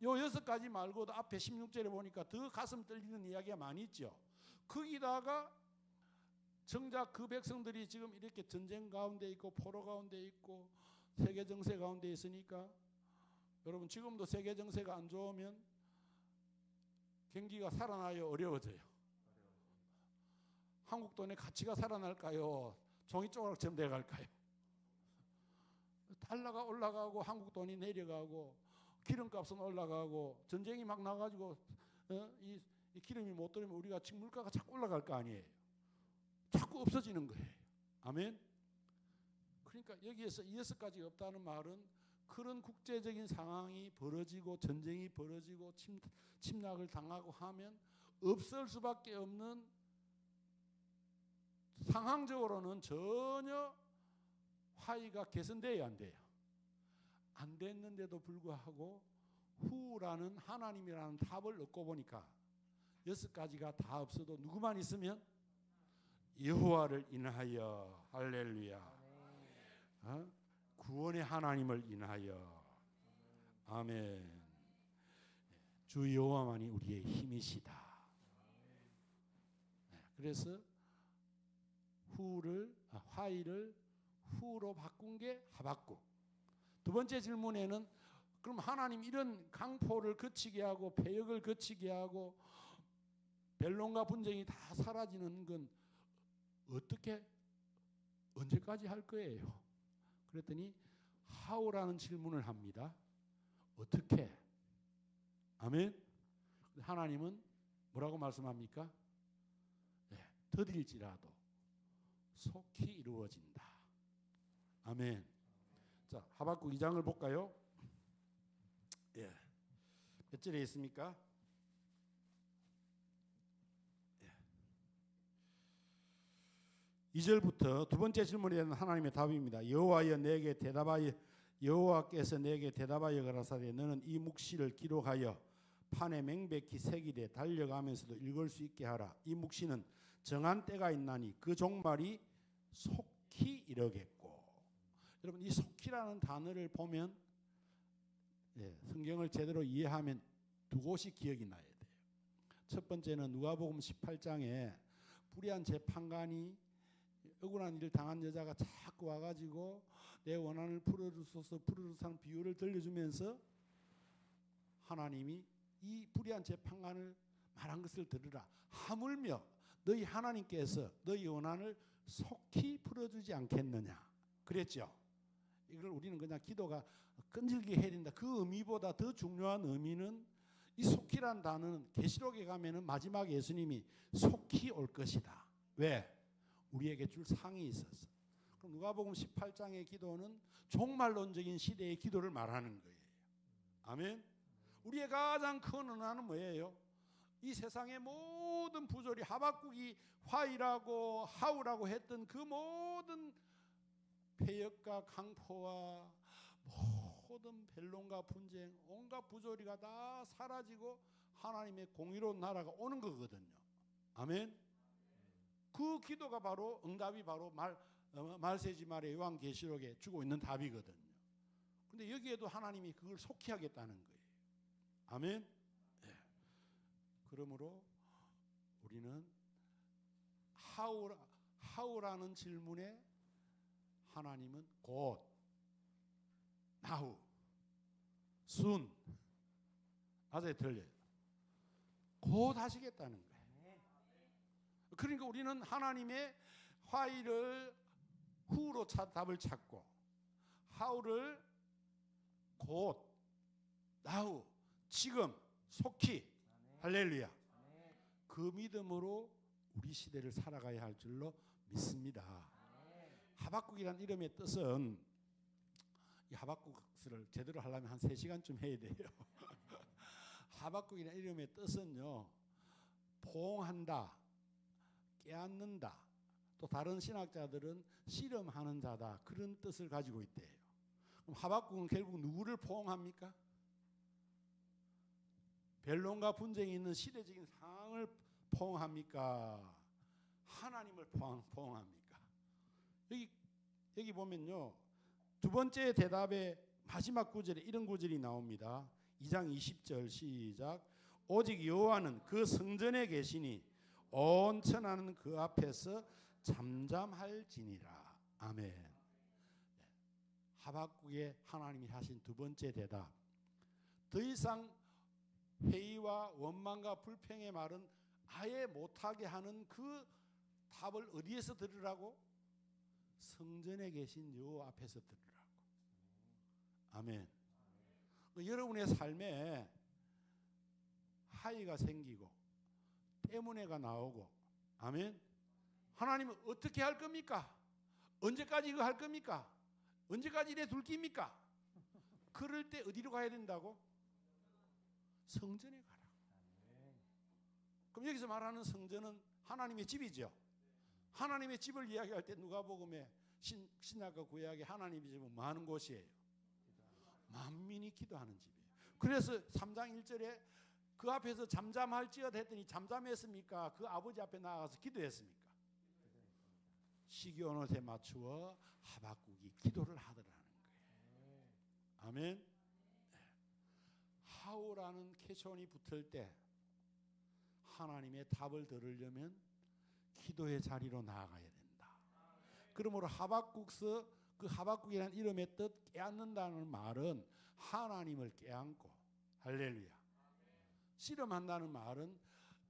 요 6가지 말고도 앞에 16절에 보니까 더 가슴 떨리는 이야기가 많이 있죠. 거기다가 정작 그 백성들이 지금 이렇게 전쟁 가운데 있고 포로 가운데 있고 세계 정세 가운데 있으니까 여러분 지금도 세계 정세가 안 좋으면 경기가 살아나요, 어려워져요? 한국 돈의 가치가 살아날까요? 종이 조각처럼 돼갈까요? 달러가 올라가고 한국 돈이 내려가고 기름값은 올라가고 전쟁이 막 나가지고 이 기름이 못 들으면 우리가 지금 물가가 자꾸 올라갈 거 아니에요. 자꾸 없어지는 거예요. 아멘. 그러니까 여기에서 이 6가지가 없다는 말은 그런 국제적인 상황이 벌어지고 전쟁이 벌어지고 침략을 당하고 하면 없을 수밖에 없는, 상황적으로는 전혀 화의가 개선돼야 안 돼요. 안 됐는데도 불구하고 후라는 하나님이라는 답을 얻고 보니까 6가지가 다 없어도 누구만 있으면 여호와를 인하여, 할렐루야, 구원의 하나님을 인하여, 아멘. 주 여호와만이 우리의 힘이시다. 그래서 화의를 후로 바꾼 게 하박국. 두 번째 질문에는 그럼 하나님 이런 강포를 그치게 하고 패역을 그치게 하고 벨론과 분쟁이 다 사라지는 건 어떻게 언제까지 할 거예요? 그랬더니 하오라는 질문을 합니다. 어떻게? 아멘. 하나님은 뭐라고 말씀합니까? 네, 더딜지라도 속히 이루어진다. 아멘. 자, 하박국 2장을 볼까요? 예. 몇 절에 있습니까? 예. 2절부터 두 번째 질문에 대한 하나님의 답입니다. 여호와께서 내게 대답하여 가라사대 너는 이 묵시를 기록하여 판에 맹백히 새기되 달려가면서도 읽을 수 있게 하라. 이 묵시는 정한 때가 있나니 그 종말이 속히 이르겠고. 여러분 이 속히라는 단어를 보면 성경을 제대로 이해하면 두 곳이 기억이 나야 돼요. 첫 번째는 누가복음 18장에 불의한 재판관이 억울한 일을 당한 여자가 자꾸 와가지고 내 원한을 풀어주소서 하는 비유를 들려주면서 하나님이 이 불의한 재판관을 말한 것을 들으라. 하물며 너희 하나님께서 너희 원한을 속히 풀어주지 않겠느냐 그랬죠. 이걸 우리는 그냥 기도가 끈질기게 해야 된다. 그 의미보다 더 중요한 의미는 이 속히란 단어는 계시록에 가면은 마지막에 예수님이 속히 올 것이다. 왜? 우리에게 줄 상이 있어서. 그럼 누가복음 18장의 기도는 종말론적인 시대의 기도를 말하는 거예요. 아멘. 우리의 가장 큰 은혜는 뭐예요? 이 세상의 모든 부조리, 하박국이 화이라고 하우라고 했던 그 모든 폐역과 강포와 모든 벨론과 분쟁, 온갖 부조리가 다 사라지고 하나님의 공의로운 나라가 오는 거거든요. 아멘. 그 기도가 바로 응답이 바로 말세지 말의 요한계시록에 주고 있는 답이거든요. 근데 여기에도 하나님이 그걸 속히 하겠다는 거예요. 아멘. 네. 그러므로 우리는 하우라는 질문에 하나님은 곧, now, soon, 아재 들려요. 곧 하시겠다는 거예요. 그러니까 우리는 하나님의 화의를 후로 답을 찾고 how를 곧, now, 지금, 속히, 할렐루야. 그 믿음으로 우리 시대를 살아가야 할 줄로 믿습니다. 하박국이라는 이름의 뜻은, 이 하박국을 제대로 하려면 한 3시간쯤 해야 돼요. 하박국이라는 이름의 뜻은요, 포옹한다, 깨닫는다, 또 다른 신학자들은 씨름하는 자다, 그런 뜻을 가지고 있대요. 그럼 하박국은 결국 누구를 포옹합니까? 변론과 분쟁이 있는 시대적인 상황을 포옹합니까? 하나님을 포옹합니까? 여기 보면요, 두 번째 대답의 마지막 구절에 이런 구절이 나옵니다. 2장 20절 시작. 오직 여호와는 그 성전에 계시니 온 천하는 그 앞에서 잠잠할지니라. 아멘. 하박국의 하나님이 하신 두 번째 대답. 더 이상 회의와 원망과 불평의 말은 아예 못하게 하는 그 답을 어디에서 들으라고? 성전에 계신 여호와 앞에서 들으라고. 아멘. 여러분의 삶에 하이가 생기고 때문에가 나오고, 아멘. 하나님은 어떻게 할 겁니까? 언제까지 이거 할 겁니까? 언제까지 이래 둘 깁니까? 그럴 때 어디로 가야 된다고? 성전에 가라고. 그럼 여기서 말하는 성전은 하나님의 집이죠. 하나님의 집을 이야기할 때 누가복음에 신약과 구약의 하나님의 집은 뭐 하는 곳이에요? 만민이 기도하는 집이에요. 그래서 3장 1절에 그 앞에서 잠잠할지어다 했더니 잠잠했습니까? 그 아버지 앞에 나가서 기도했습니까? 시기온옷에 맞추어 하박국이 기도를 하더라는 거예요. 아멘. 하우라는 캐션이 붙을 때 하나님의 답을 들으려면 기도의 자리로 나아가야 된다. 그러므로 하박국서, 그 하박국이라는 이름의 뜻 깨닫는다는 말은 하나님을 깨닫고, 할렐루야, 씨름한다는 말은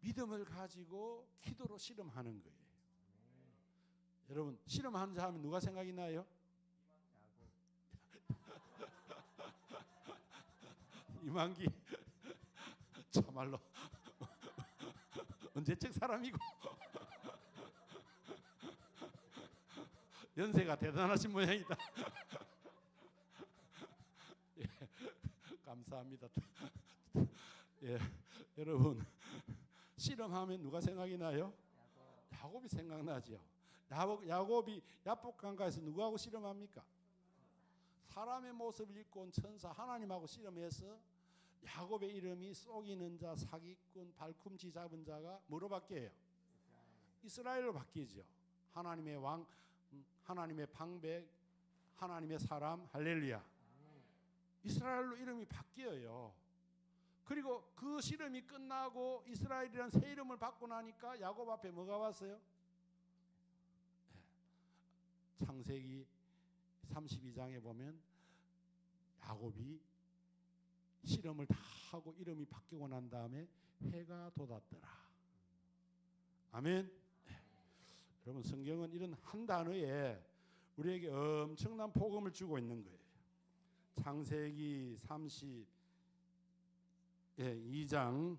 믿음을 가지고 기도로 씨름하는 거예요. 여러분, 씨름하는 자 하면 누가 생각이 나요? 이만기. 참말로 언제적 사람이고 연세가 대단하신 모양이다. 예, 감사합니다. 예, 여러분, 씨름하면 누가 생각이 나요? 야곱이 생각나죠. 야곱이 야복강가에서 누구하고 씨름합니까? 사람의 모습을 입고 온 천사 하나님하고 씨름해서 야곱의 이름이 속이는 자, 사기꾼, 발꿈치 잡은 자가 뭐로 바뀌어요? 이스라엘로 바뀌죠. 하나님의 왕, 하나님의 방백, 하나님의 사람, 할렐루야. 이스라엘로 이름이 바뀌어요. 그리고 그 씨름이 끝나고 이스라엘이라는 새 이름을 받고 나니까 야곱 앞에 뭐가 왔어요? 창세기 32장에 보면 야곱이 씨름을 다 하고 이름이 바뀌고 난 다음에 해가 돋았더라. 아멘. 여러분, 성경은 이런 한 단어에 우리에게 엄청난 복음을 주고 있는 거예요. 창세기 32장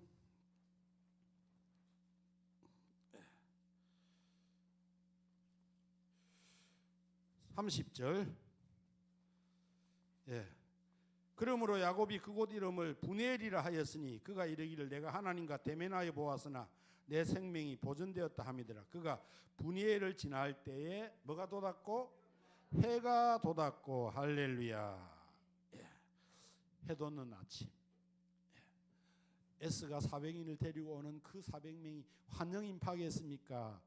30절. 예. 그러므로 야곱이 그곳 이름을 브니엘이라 하였으니 그가 이르기를 내가 하나님과 대면하여 보았으나 내 생명이 보존되었다 함이더라. 그가 브니엘을 지날 때에 뭐가 돋았고? 해가 돋았고, 할렐루야. 예. 해 돋는 아침. 예. 에스가 400인을 데리고 오는 그 400명이 환영인 파겠습니까?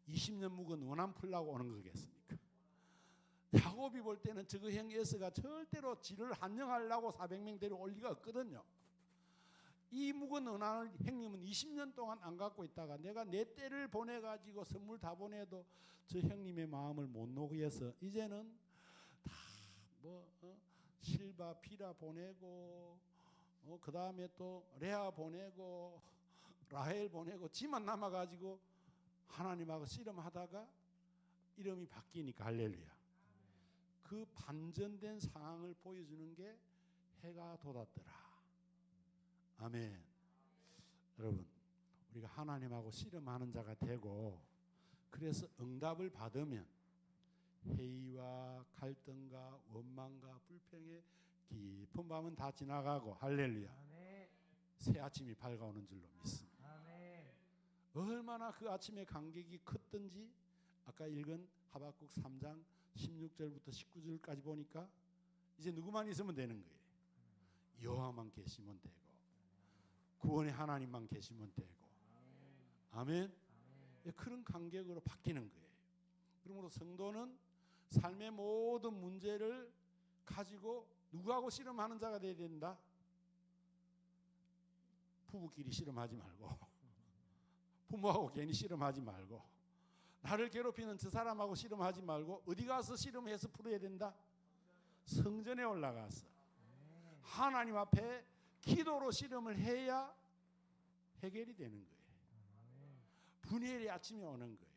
20년 묵은 원한 풀라고 오는 거겠습니까? 야곱이 볼 때는 저거 형 에스가 절대로 지를 환영하려고 400명 데리고 올 리가 없거든요. 이 묵은 은한을 형님은 20년 동안 안 갖고 있다가 내가 내 때를 보내가지고 선물 다 보내도 저 형님의 마음을 못 녹여서 이제는 다 실바 피라 보내고 그 다음에 또 레아 보내고 라헬 보내고 지만 남아가지고 하나님하고 씨름하다가 이름이 바뀌니까, 할렐루야. 그 반전된 상황을 보여주는 게 해가 돋았더라. 아멘. 여러분, 우리가 하나님하고 씨름하는 자가 되고 그래서 응답을 받으면 회의와 갈등과 원망과 불평의 깊은 밤은 다 지나가고, 할렐루야. 아멘. 새 아침이 밝아오는 줄로 믿습니다. 아멘. 얼마나 그 아침의 감격이 컸던지 아까 읽은 하박국 3장 16절부터 19절까지 보니까 이제 누구만 있으면 되는 거예요. 여호와만 계시면 되고 구원의 하나님만 계시면 되고. 아멘. 그런 간격으로 바뀌는 거예요. 그러므로 성도는 삶의 모든 문제를 가지고 누구하고 씨름하는 자가 되어야 된다. 부부끼리 씨름하지 말고, 부모하고 괜히 씨름하지 말고, 나를 괴롭히는 저 사람하고 씨름하지 말고, 어디 가서 씨름해서 풀어야 된다? 성전에 올라가서 하나님 앞에 기도로 씨름을 해야 해결이 되는 거예요. 분해의 아침이 오는 거예요.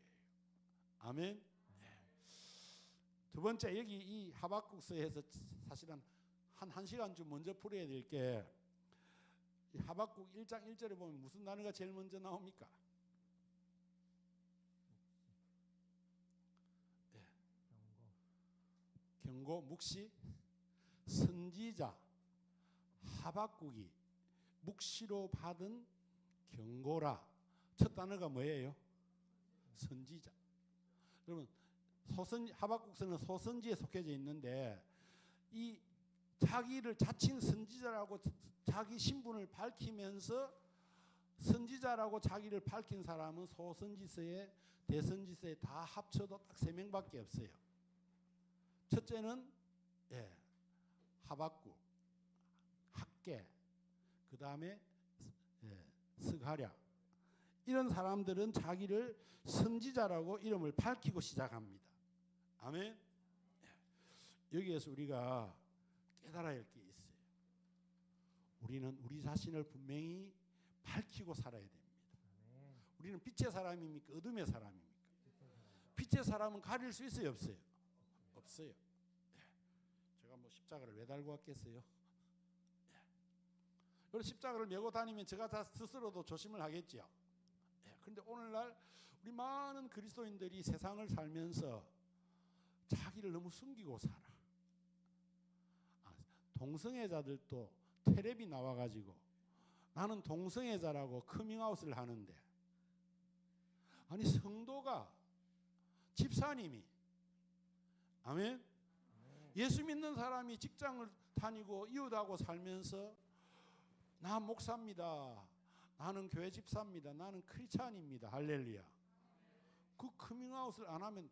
아멘. 두 번째, 여기 이 하박국서에서 사실은 한 1시간쯤 먼저 풀어야 될 게, 하박국 1장 1절에 보면 무슨 단어가 제일 먼저 나옵니까? 경고, 묵시, 선지자 하박국이 묵시로 받은 경고라. 첫 단어가 뭐예요? 선지자. 여러분, 하박국서는 소선지에 속해져 있는데, 이 자기를 자칭 선지자라고 자기 신분을 밝히면서 선지자라고 자기를 밝힌 사람은 소선지서에 대선지서에 다 합쳐도 딱 3명밖에 없어요. 첫째는 하박국, 학개, 그 다음에 스가랴. 이런 사람들은 자기를 선지자라고 이름을 밝히고 시작합니다. 아멘. 여기에서 우리가 깨달아야 할 게 있어요. 우리는 우리 자신을 분명히 밝히고 살아야 됩니다. 우리는 빛의 사람입니까? 어둠의 사람입니까? 빛의 사람은 가릴 수 있어요? 없어요? 없어요. 제가 뭐 십자가를 왜 달고 왔겠어요? 그리고 십자가를 메고 다니면 제가 다 스스로도 조심을 하겠죠. 그런데 오늘날 우리 많은 그리스도인들이 세상을 살면서 자기를 너무 숨기고 살아. 동성애자들도 텔레비 나와가지고 나는 동성애자라고 커밍아웃을 하는데, 아니 성도가, 집사님이, 아멘, 예수 믿는 사람이 직장을 다니고 이웃하고 살면서 나 목사입니다, 나는 교회 집사입니다, 나는 크리스찬입니다, 할렐루야. 그 커밍아웃을 안 하면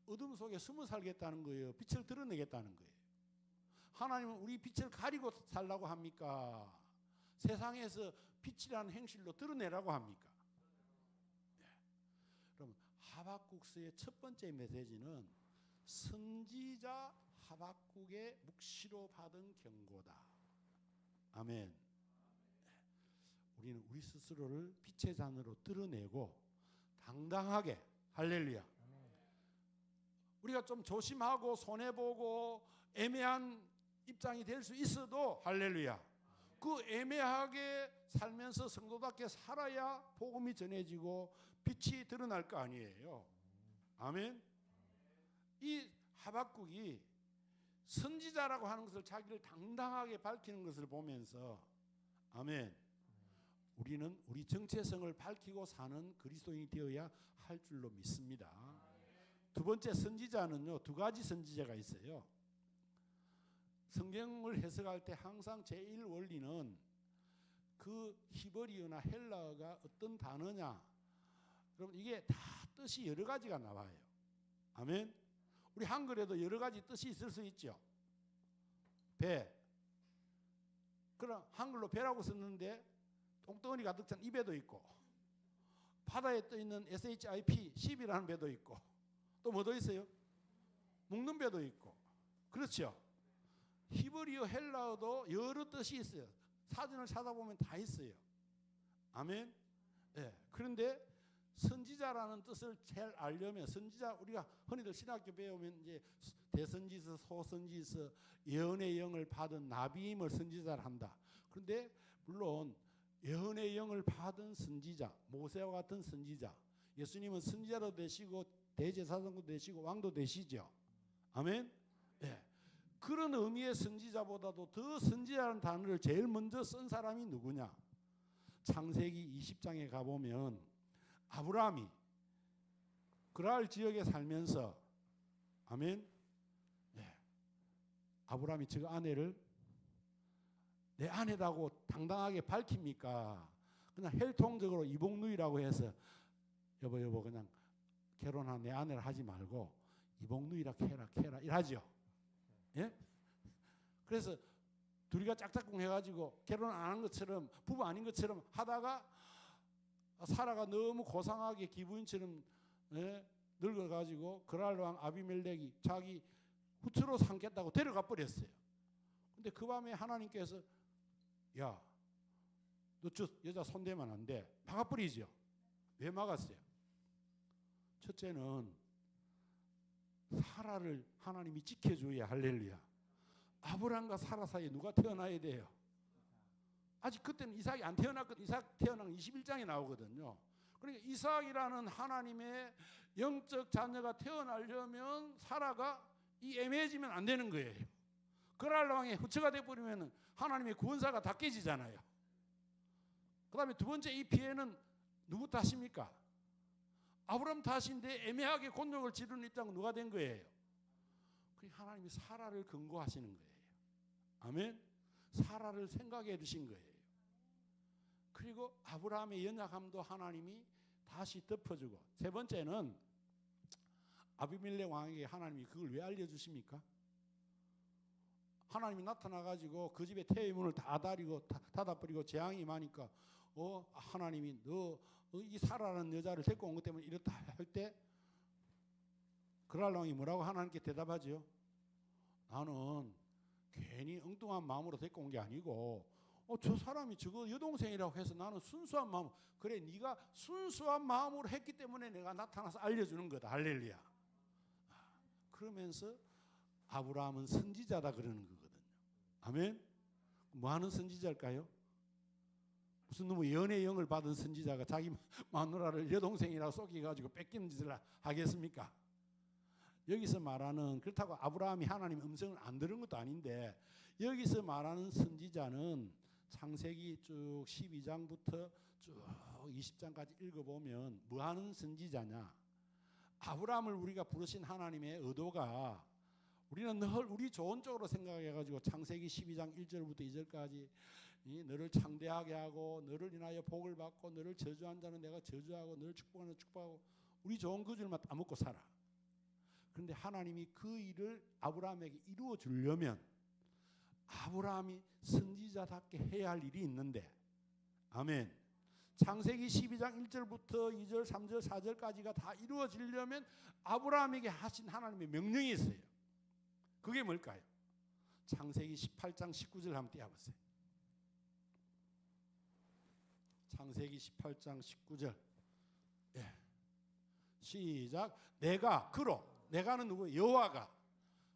어둠 속에 숨어 살겠다는 거예요. 빛을 드러내겠다는 거예요. 하나님은 우리 빛을 가리고 살라고 합니까? 세상에서 빛이라는 행실로 드러내라고 합니까? 그럼 하박국서의 첫 번째 메시지는 선지자 하박국의 묵시로 받은 경고다. 아멘. 우리는 우리 스스로를 빛의 잔으로 드러내고 당당하게, 할렐루야, 우리가 좀 조심하고 손해보고 애매한 입장이 될 수 있어도, 할렐루야, 그 애매하게 살면서 성도답게 살아야 복음이 전해지고 빛이 드러날 거 아니에요. 아멘. 이 하박국이 선지자라고 하는 것을 자기를 당당하게 밝히는 것을 보면서, 아멘, 우리는 우리 정체성을 밝히고 사는 그리스도인이 되어야 할 줄로 믿습니다. 두 번째, 선지자는요, 두 가지 선지자가 있어요. 성경을 해석할 때 항상 제일 원리는 그 히브리어나 헬라어가 어떤 단어냐. 여러분, 이게 다 뜻이 여러 가지가 나와요. 아멘. 우리 한글에도 여러 가지 뜻이 있을 수 있죠. 배. 그럼 한글로 배라고 썼는데 똥덩어리 가득 찬 이 배도 있고, 바다에 떠 있는 SHIP, ship이라는 배도 있고, 또 뭐 더 있어요? 묵는 배도 있고. 그렇죠. 히브리어, 헬라어도 여러 뜻이 있어요. 사전을 찾아보면 다 있어요. 아멘. 네. 그런데 선지자라는 뜻을 잘 알려면, 선지자, 우리가 흔히들 신학교 배우면 이제 대선지서, 소선지서, 예언의 영을 받은 나비임을 선지자를 한다. 그런데 물론 예언의 영을 받은 선지자, 모세와 같은 선지자, 예수님은 선지자도 되시고 대제사장도 되시고 왕도 되시죠. 아멘. 네. 그런 의미의 선지자보다도 더 선지자라는 단어를 제일 먼저 쓴 사람이 누구냐? 창세기 20장에 가보면 아브라함이 그랄 지역에 살면서, 아멘, 네, 아브라함이 저 아내를 내 아내라고 당당하게 밝힙니까? 그냥 혈통적으로 이복누이라고 해서 여보 그냥 결혼한 내 아내를 하지 말고 이복누이라 캐라 이러죠. 예? 그래서 둘이가 짝짝꿍 해가지고 결혼 안 한 것처럼 부부 아닌 것처럼 하다가 사라가 너무 고상하게 기부인처럼 늙어가지고 그랄 왕 아비멜렉이 자기 후처로 삼겠다고 데려가 버렸어요. 근데 그 밤에 하나님께서 야, 너 저 여자 손대면 안 돼. 막아버리죠. 왜 막았어요? 첫째는 사라를 하나님이 지켜줘야 할렐루야. 아브라함과 사라 사이에 누가 태어나야 돼요? 아직 그때는 이삭이 안 태어났거든요. 이삭 태어난 21장에 나오거든요. 그러니까 이삭이라는 하나님의 영적 자녀가 태어나려면 사라가 이 애매해지면 안 되는 거예요. 그랄 왕의 후처가 돼버리면 하나님의 구원사가 다 깨지잖아요. 그 다음에 두 번째 이 피해는 누구 탓입니까? 아브라함 탓인데 애매하게 곤욕을 치르는 입장은 누가 된 거예요? 하나님이 사라를 근거하시는 거예요. 아멘. 사라를 생각해 두신 거예요. 그리고 아브라함의 연약함도 하나님이 다시 덮어주고, 세 번째는 아비멜렉 왕에게 하나님이 그걸 왜 알려주십니까? 하나님이 나타나가지고 그 집의 태의문을 다 닫아버리고 재앙이 많으니까 하나님이 너 이 사라라는 여자를 데리고 온 것 때문에 이렇다 할 때 그랄 왕이 뭐라고 하나님께 대답하죠? 나는 괜히 엉뚱한 마음으로 데리고 온 게 아니고 저 사람이 저거 여동생이라고 해서 나는 순수한 마음, 그래 네가 순수한 마음으로 했기 때문에 내가 나타나서 알려주는 거다. 할렐루야. 그러면서 아브라함은 선지자다 그러는 거거든요. 아멘. 뭐 하는 선지자일까요? 무슨 놈의 연애 영을 받은 선지자가 자기 마누라를 여동생이라고 속여가지고 뺏기는 짓을 하겠습니까? 여기서 말하는, 그렇다고 아브라함이 하나님의 음성을 안 들은 것도 아닌데, 여기서 말하는 선지자는 창세기 쭉 12장부터 쭉 20장까지 읽어보면 뭐 하는 선지자냐? 아브라함을 우리가 부르신 하나님의 의도가, 우리는 늘 우리 좋은 쪽으로 생각해가지고 창세기 12장 1절부터 2절까지 너를 창대하게 하고 너를 인하여 복을 받고 너를 저주한 자는 내가 저주하고 너를 축복하는 자는 축복하고 우리 좋은 그 줄만 따먹고 살아. 그런데 하나님이 그 일을 아브라함에게 이루어 주려면 아브라함이 선지자답게 해야 할 일이 있는데, 아멘. 창세기 12장 1절부터 2절, 3절, 4절까지가 다 이루어지려면 아브라함에게 하신 하나님의 명령이 있어요. 그게 뭘까요? 창세기 18장 19절 한번 띄워보세요. 창세기 18장 19절. 예. 시작. 내가 그로, 내가는 누구? 여호와가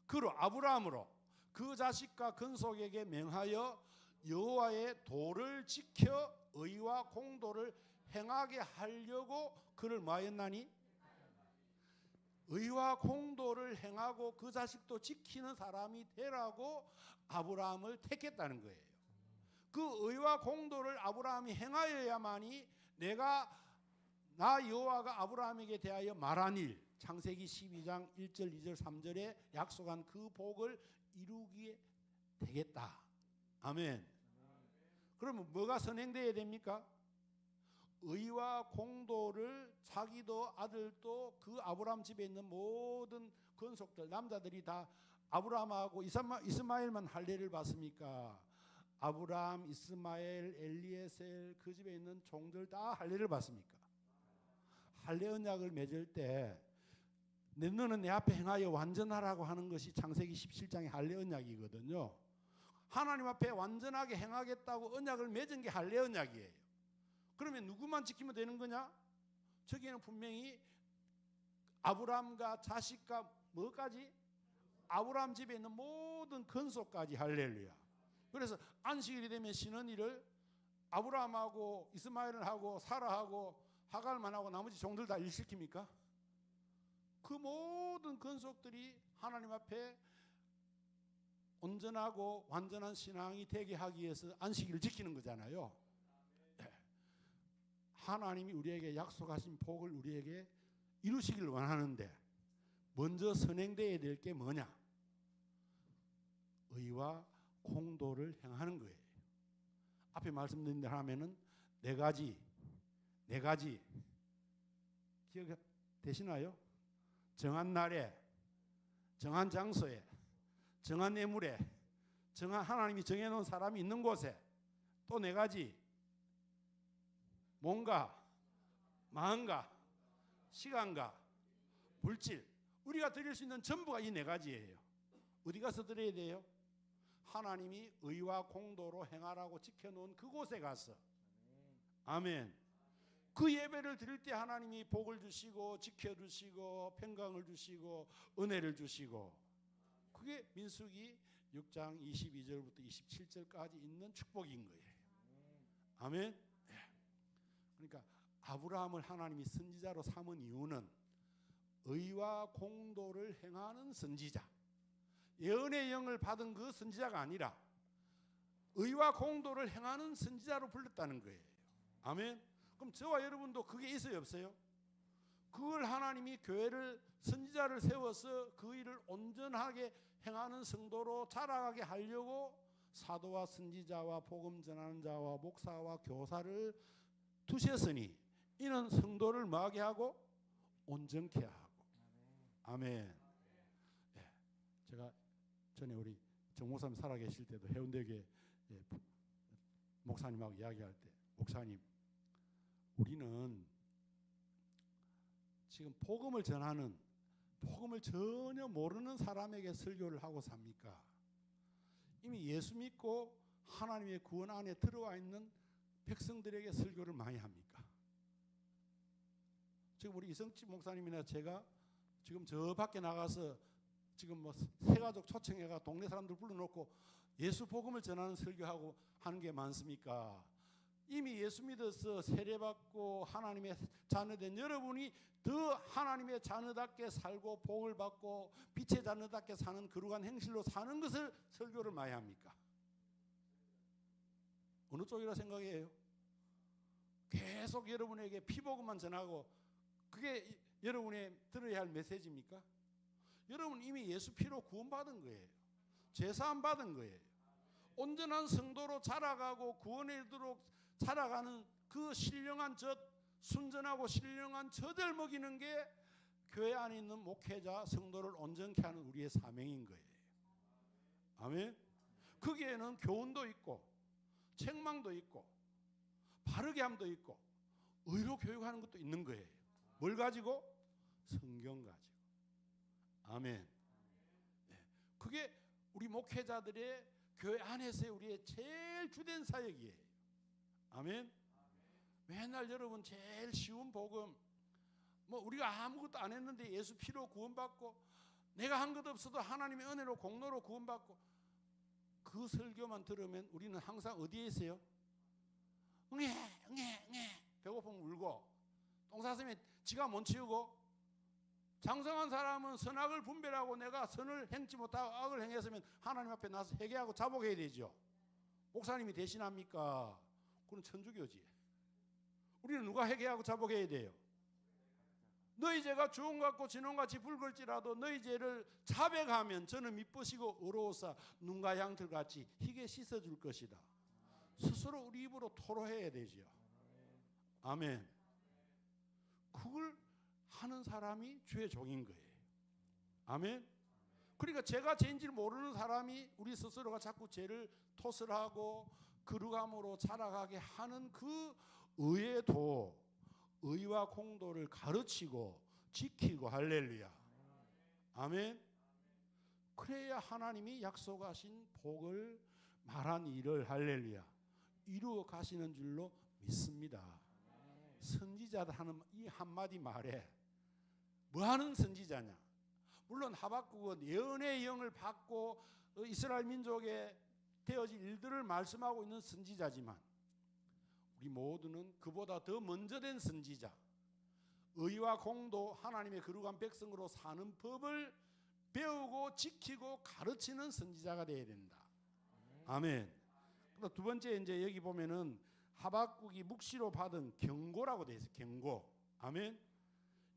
그로 아브라함으로 그 자식과 근속에게 명하여 여호와의 도를 지켜 의와 공도를 행하게 하려고 그를 뭐하였나니? 의와 공도를 행하고 그 자식도 지키는 사람이 되라고 아브라함을 택했다는 거예요. 그 의와 공도를 아브라함이 행하여야만이 나 여호와가 아브라함에게 대하여 말한 일, 창세기 12장 1절, 2절, 3절에 약속한 그 복을 이루기에 되겠다. 아멘. 그러면 뭐가 선행되어야 됩니까? 의와 공도를 자기도 아들도 그 아브라함 집에 있는 모든 건속들, 남자들이 다 아브라함하고 이스마엘만 할례를 받습니까? 아브라함, 이스마엘, 엘리에셀 그 집에 있는 종들 다 할례를 받습니까? 할례 언약을 맺을 때 너는 내 앞에 행하여 완전하라고 하는 것이 창세기 17장의 할례 언약이거든요. 하나님 앞에 완전하게 행하겠다고 언약을 맺은 게 할례 언약이에요. 그러면 누구만 지키면 되는 거냐? 저기에는 분명히 아브라함과 자식과 뭐까지? 아브라함 집에 있는 모든 건속까지. 할렐루야. 그래서 안식일이 되면 쉬는 일을 아브라함하고 이스마엘을 하고 사라하고 하갈만 하고 나머지 종들 다 일시킵니까? 그 모든 건속들이 하나님 앞에 온전하고 완전한 신앙이 되게 하기 위해서 안식일을 지키는 거잖아요. 네. 하나님이 우리에게 약속하신 복을 우리에게 이루시길 원하는데 먼저 선행되어야 될 게 뭐냐? 의와 공도를 행하는 거예요. 앞에 말씀드린 대로 하면은 네 가지 기억 되시나요? 정한 날에, 정한 장소에, 정한 예물에, 정한 하나님이 정해놓은 사람이 있는 곳에, 또 네 가지 몸과 마음과 시간과 물질, 우리가 드릴 수 있는 전부가 이 네 가지예요. 어디 가서 드려야 돼요? 하나님이 의와 공도로 행하라고 지켜놓은 그곳에 가서. 아멘. 그 예배를 드릴 때 하나님이 복을 주시고 지켜주시고 평강을 주시고 은혜를 주시고, 그게 민수기 6장 22절부터 27절까지 있는 축복인 거예요. 아멘. 그러니까 아브라함을 하나님이 선지자로 삼은 이유는 의와 공도를 행하는 선지자, 예언의 영을 받은 그 선지자가 아니라 의와 공도를 행하는 선지자로 불렀다는 거예요. 아멘. 그럼 저와 여러분도 그게 있어요, 없어요? 그걸 하나님이 교회를, 선지자를 세워서 그 일을 온전하게 행하는 성도로 자라가게 하려고 사도와 선지자와 복음 전하는 자와 목사와 교사를 두셨으니 이는 성도를 뭐하게 하고 온전케 하고. 아멘. 예, 제가 전에 우리 정 목사님 살아계실 때도 해운대교회 목사님하고 이야기할 때, 목사님, 우리는 지금 복음을 전하는, 복음을 전혀 모르는 사람에게 설교를 하고 삽니까? 이미 예수 믿고 하나님의 구원 안에 들어와 있는 백성들에게 설교를 많이 합니까? 지금 우리 이성집 목사님이나 제가 지금 저 밖에 나가서 지금 뭐 새가족 초청해가 동네 사람들 불러놓고 예수 복음을 전하는 설교하고 하는 게 많습니까? 이미 예수 믿어서 세례받고 하나님의 자녀된 여러분이 더 하나님의 자녀답게 살고 복을 받고 빛의 자녀답게 사는 거룩한 행실로 사는 것을 설교를 많이 합니까? 어느 쪽이라 생각해요? 계속 여러분에게 피복음만 전하고 그게 여러분의 들어야 할 메시지입니까? 여러분 이미 예수 피로 구원받은 거예요. 제사함 받은 거예요. 온전한 성도로 자라가고 구원에 이르도록 자라가는 그 신령한 젖, 순전하고 신령한 젖을 먹이는 게 교회 안에 있는 목회자 성도를 온전케 하는 우리의 사명인 거예요. 아멘. 거기에는 교훈도 있고 책망도 있고 바르게 함도 있고 의로 교육하는 것도 있는 거예요. 뭘 가지고? 성경 가지고. 아멘. 네. 그게 우리 목회자들의 교회 안에서의 우리의 제일 주된 사역이에요. 아멘. 맨날 여러분 제일 쉬운 복음, 뭐 우리가 아무것도 안 했는데 예수 피로 구원받고 내가 한 것 없어도 하나님의 은혜로 공로로 구원받고, 그 설교만 들으면 우리는 항상 어디에 있어요? 배고프면 울고, 똥 쌌으면 지가 못 치우고, 장성한 사람은 선악을 분별하고 내가 선을 행치 못하고 악을 행했으면 하나님 앞에 나서 회개하고 자복해야 되죠. 목사님이 대신합니까? 그건 천주교지. 우리는 누가 회개하고 자복해야 돼요? 너희 죄가 주홍 같고 진홍 같이 붉을지라도 너희 죄를 자백하면 저는 미쁘시고 의로우사 눈과 양털 같이 희게 씻어줄 것이다. 스스로 우리 입으로 토로해야 되죠. 아멘. 그걸 하는 사람이 주의 종인 거예요. 아멘. 그러니까 죄가 죄인지를 모르는 사람이 우리 스스로가 자꾸 죄를 토설하고 거룩함으로 자라가게 하는 그 의에도 의와 공도를 가르치고 지키고, 할렐루야. 아멘. 그래야 하나님이 약속하신 복을 말한 일을, 할렐루야, 이루어 가시는 줄로 믿습니다. 선지자들 하는 이 한마디 말에 뭐하는 선지자냐? 물론 하박국은 예언의 영을 받고 이스라엘 민족에 되어질 일들을 말씀하고 있는 선지자지만 우리 모두는 그보다 더 먼저 된 선지자, 의와 공도, 하나님의 거룩한 백성으로 사는 법을 배우고 지키고 가르치는 선지자가 되어야 된다. 아멘. 두 번째, 이제 여기 보면은 하박국이 묵시로 받은 경고라고 되어 있어요. 경고. 아멘.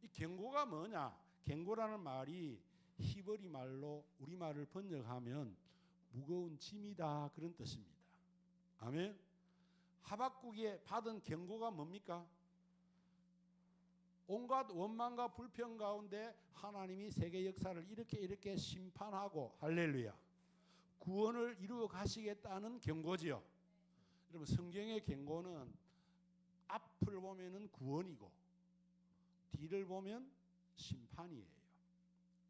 이 경고가 뭐냐? 경고라는 말이 히브리 말로 우리말을 번역하면 무거운 짐이다, 그런 뜻입니다. 아멘. 하박국이 받은 경고가 뭡니까? 온갖 원망과 불평 가운데 하나님이 세계 역사를 이렇게 심판하고 할렐루야 구원을 이루어 가시겠다는 경고지요. 여러분 성경의 경고는 앞을 보면은 구원이고 뒤를 보면 심판이에요.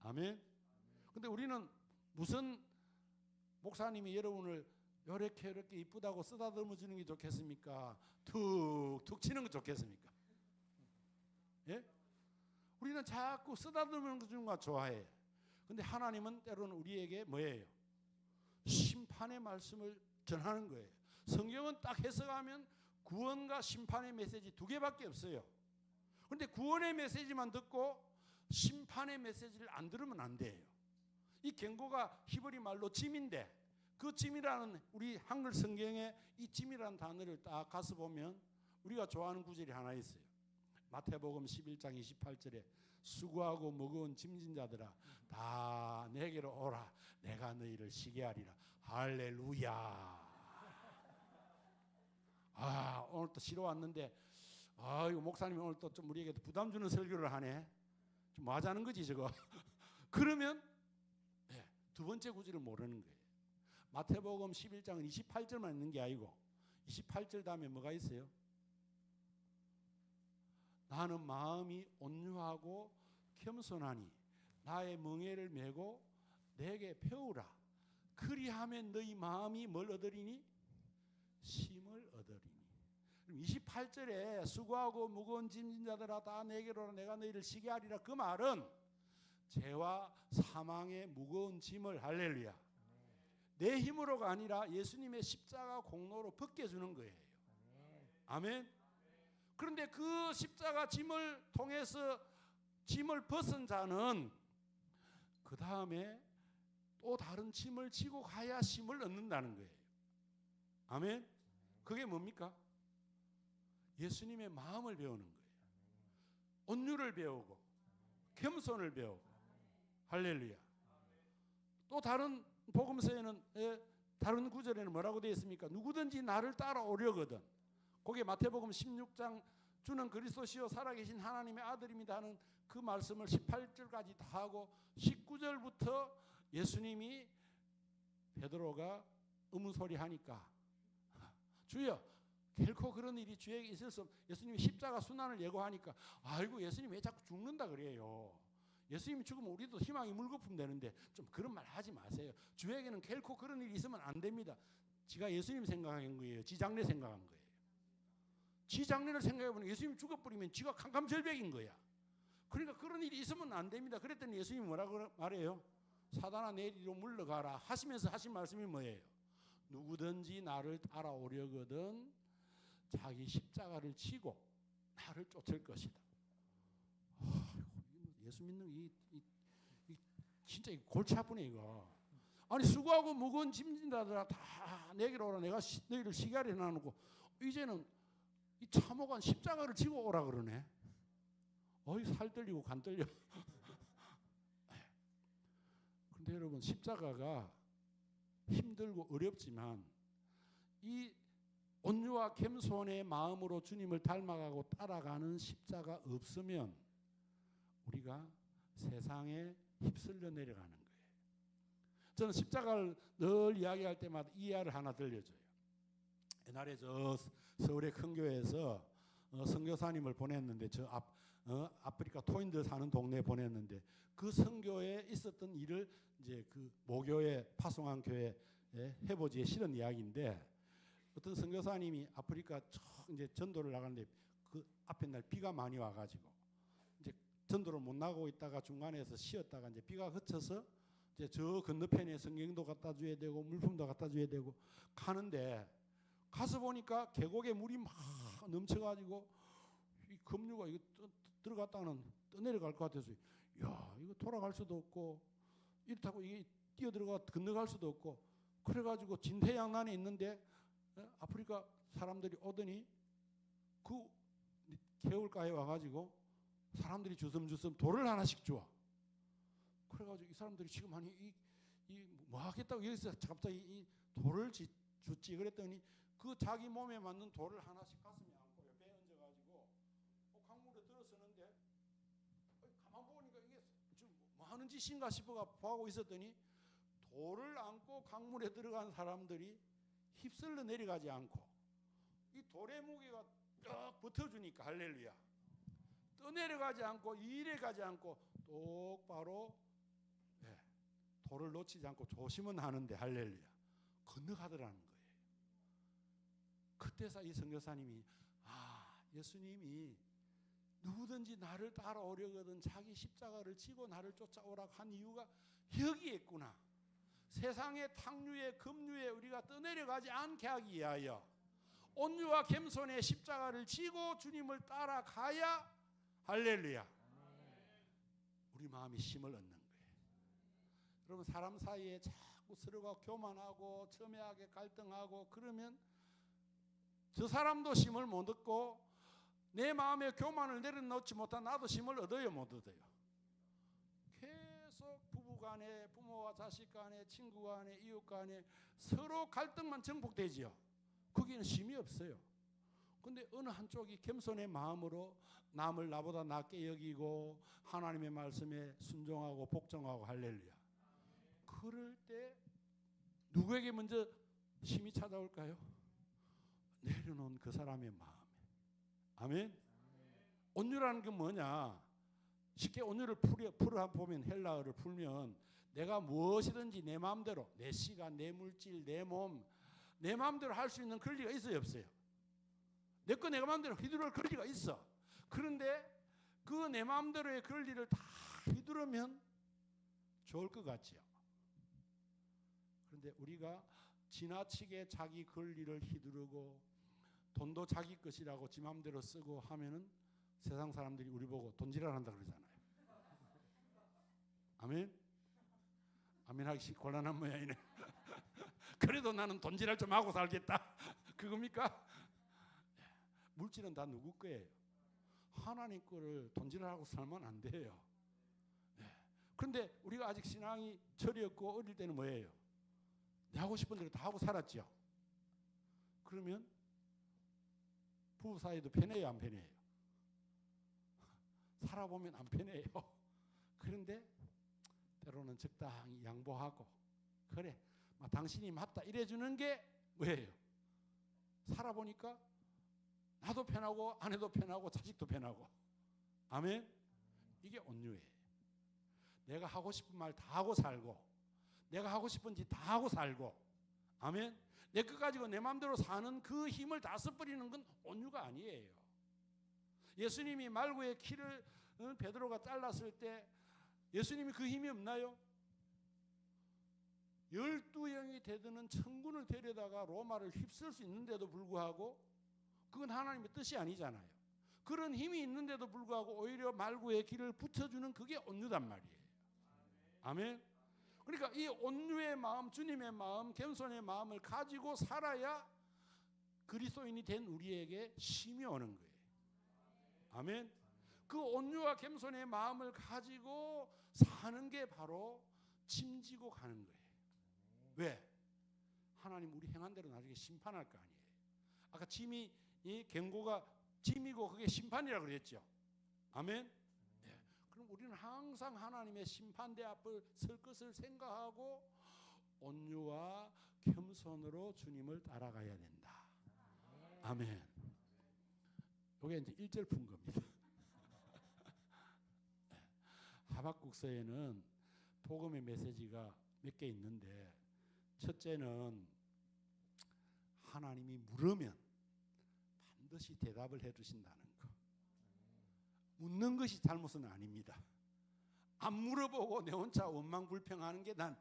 아멘. 근데 우리는 무슨 목사님이 여러분을 이렇게 이쁘다고 쓰다듬어 주는 게 좋겠습니까? 툭툭 치는 거 좋겠습니까? 예? 우리는 자꾸 쓰다듬어 주는 거 좋아해. 근데 하나님은 때로는 우리에게 뭐예요? 심판의 말씀을 전하는 거예요. 성경은 딱 해석하면 구원과 심판의 메시지 두 개밖에 없어요. 그런데 구원의 메시지만 듣고 심판의 메시지를 안 들으면 안 돼요. 이 경고가 히브리 말로 짐인데 그 짐이라는 우리 한글 성경에 이 짐이라는 단어를 딱 가서 보면 우리가 좋아하는 구절이 하나 있어요. 마태복음 11장 28절에 수고하고 무거운 짐진 자들아 다 내게로 오라 내가 너희를 쉬게 하리라. 할렐루야. 아 오늘 또 쉬러 왔는데 이거 목사님이 오늘 또 좀 우리에게 부담 주는 설교를 하네. 좀 뭐 하자는 거지 저거. 그러면 두 번째 구절을 모르는 거예요. 마태복음 11장은 28절만 있는 게 아니고 28절 다음에 뭐가 있어요? 나는 마음이 온유하고 겸손하니 나의 멍에를 메고 내게 배우라. 그리하면 너희 마음이 뭘 얻으리니? 쉼을 얻으리니. 28절에 수고하고 무거운 짐진 자들아 다 내게로 오라 내가 너희를 쉬게 하리라. 그 말은 죄와 사망의 무거운 짐을 할렐루야 내 힘으로가 아니라 예수님의 십자가 공로로 벗겨주는 거예요. 아멘. 그런데 그 십자가 짐을 통해서 짐을 벗은 자는 그 다음에 또 다른 짐을 지고 가야 쉼을 얻는다는 거예요. 아멘. 그게 뭡니까? 예수님의 마음을 배우는 거예요. 온유를 배우고 겸손을 배우고 할렐루야. 또 다른 복음서에는 다른 구절에는 뭐라고 되어 있습니까? 누구든지 나를 따라오려거든. 거기에 마태복음 16장 주는 그리스도시요 살아계신 하나님의 아들입니다 하는 그 말씀을 18절까지 다 하고 19절부터 예수님이 베드로가 의문소리 하니까 주여 결코 그런 일이 주에게 있을 수 없. 예수님이 십자가 순환을 예고하니까 아이고 예수님 왜 자꾸 죽는다 그래요. 예수님이 죽으면 우리도 희망이 물거품 되는데 좀 그런 말 하지 마세요. 주에게는 결코 그런 일이 있으면 안 됩니다. 지가 예수님 생각한 거예요. 지 장래 생각한 거예요. 지 장래를 생각해보면 예수님 죽어버리면 지가 캄캄절벽인 거야. 그러니까 그런 일이 있으면 안 됩니다. 그랬더니 예수님이 뭐라고 말해요? 사단아 내 뒤로 물러가라 하시면서 하신 말씀이 뭐예요? 누구든지 나를 따라오려거든 자기 십자가를 지고 나를 쫓을 것이다. 예수 믿는 이 진짜 골치 아프네 이거. 아니 수고하고 무거운 짐진 자들아 다 내게로 오라 내가 너희를 쉬게 하리 해놓고 이제는 이 참혹한 십자가를 지고 오라 그러네. 살 떨리고 간 떨려. 근데 여러분 십자가가 힘들고 어렵지만 이 온유와 겸손의 마음으로 주님을 닮아가고 따라가는 십자가 없으면 우리가 세상에 휩쓸려 내려가는 거예요. 저는 십자가를 늘 이야기할 때마다 이 이야기를 하나 들려줘요. 옛날에 저 서울의 큰 교회에서 선교사님을 보냈는데 저 아프리카 토인들 사는 동네에 보냈는데 그 선교에 있었던 일을 이제 그 모교에 파송한 교회에 해보지에 실은 이야기인데 어떤 선교사님이 아프리카 이제 전도를 나가는데 그 앞에 날 비가 많이 와가지고 이제 전도를 못 나가고 있다가 중간에서 쉬었다가 이제 비가 그쳐서 이제 저 건너편에 성경도 갖다 줘야 되고 물품도 갖다 줘야 되고 가는데 가서 보니까 계곡에 물이 막 넘쳐가지고 이 급류가 이거 들어갔다가는 떠내려갈 것 같아서 야 이거 돌아갈 수도 없고 이렇다고 이게 뛰어들어가 건너갈 수도 없고 그래가지고 진퇴양난에 있는데 아프리카 사람들이 오더니 그 개울가에 와가지고 사람들이 주섬주섬 돌을 하나씩 줘. 그래가지고 이 사람들이 지금 아니 이 뭐 하겠다고 여기서 갑자기 이 돌을 줬지 그랬더니 그 자기 몸에 맞는 돌을 하나씩 가슴에 안고 옆에 얹어가지고 강물에 들어서는데 가만 보니까 이게 지금 뭐 하는 짓인가 싶어가 보고 있었더니 돌을 안고 강물에 들어간 사람들이 휩쓸려 내려가지 않고 이 돌의 무게가 딱 버텨주니까 할렐루야. 떠내려가지 않고 이래 가지 않고 똑바로 돌을 놓치지 않고 조심은 하는데 할렐루야. 건너가더라는 거예요. 그때서 이 선교사님이 예수님이 누구든지 나를 따라오려거든 자기 십자가를 지고 나를 쫓아오라고 한 이유가 여기에 있구나. 세상의 탕류에 급류에 우리가 떠내려가지 않게 하기 위하여 온유와 겸손의 십자가를 지고 주님을 따라가야 할렐루야. 우리 마음이 힘을 얻는 거예요. 여러분 사람 사이에 자꾸 서로가 교만하고 첨예하게 갈등하고 그러면 저 사람도 힘을 못 얻고 내 마음에 교만을 내려놓지 못한 나도 힘을 얻어요 못 얻어요? 계속 부부간에 부모와 자식 간에 친구 간에 이웃 간에 서로 갈등만 정복되지요. 거기는 힘이 없어요. 근데 어느 한쪽이 겸손의 마음으로 남을 나보다 낮게 여기고 하나님의 말씀에 순종하고 복종하고 할렐루야. 그럴 때 누구에게 먼저 힘이 찾아올까요? 내려놓은 그 사람의 마음에. 아멘. 온유라는 게 뭐냐? 쉽게 온유를 풀어 보면 헬라어를 풀면 내가 무엇이든지 내 마음대로 내 시간, 내 물질, 내 몸, 내 마음대로 할 수 있는 권리가 있어요 없어요? 내 거 내가 마음대로 휘두를 권리가 있어. 그런데 그 내 마음대로의 권리를 다 휘두르면 좋을 것 같지요. 그런데 우리가 지나치게 자기 권리를 휘두르고 돈도 자기 것이라고 지 마음대로 쓰고 하면은 세상 사람들이 우리 보고 돈지랄한다 그러잖아요. 아멘? 아멘 하기 곤란한 모양이네. 그래도 나는 돈지랄 좀 하고 살겠다. 그겁니까? 물질은 다 누구 거예요? 하나님 거를 돈지랄하고 살면 안 돼요. 그런데 우리가 아직 신앙이 철이었고 어릴 때는 뭐예요? 내 하고 싶은 대로 다 하고 살았죠. 그러면 부부 사이도 편해요 안 편해요? 살아보면 안 편해요. 그런데 때로는 적당히 양보하고 그래 당신이 맞다 이래주는 게 뭐예요? 살아보니까 나도 편하고 아내도 편하고 자식도 편하고. 아멘. 이게 온유예요. 내가 하고 싶은 말 다 하고 살고 내가 하고 싶은 짓 다 하고 살고. 아멘. 내 것 가지고 내 마음대로 사는 그 힘을 다 써버리는 건 온유가 아니에요. 예수님이 말고의 키를 베드로가 잘랐을 때 예수님이 그 힘이 없나요? 12영이 되드는 천군을 데려다가 로마를 휩쓸 수 있는데도 불구하고 그건 하나님의 뜻이 아니잖아요. 그런 힘이 있는데도 불구하고 오히려 말구의 길을 붙여주는 그게 온유단 말이에요. 아멘. 그러니까 이 온유의 마음, 주님의 마음, 겸손의 마음을 가지고 살아야 그리스도인이 된 우리에게 힘이 오는 거예요. 아멘. 그 온유와 겸손의 마음을 가지고 사는 게 바로 짐지고 가는 거예요. 왜? 하나님 우리 행한 대로 나중에 심판할 거 아니에요. 아까 짐이 이 경고가 짐이고 그게 심판이라고 그랬죠. 아멘. 네. 그럼 우리는 항상 하나님의 심판대 앞을 설 것을 생각하고 온유와 겸손으로 주님을 따라가야 된다. 아멘. 이게 이제 1절 푼 겁니다. 하박국서에는 복음의 메시지가 몇 개 있는데 첫째는 하나님이 물으면 반드시 대답을 해주신다는 거. 묻는 것이 잘못은 아닙니다. 안 물어보고 내 혼자 원망불평하는 게 난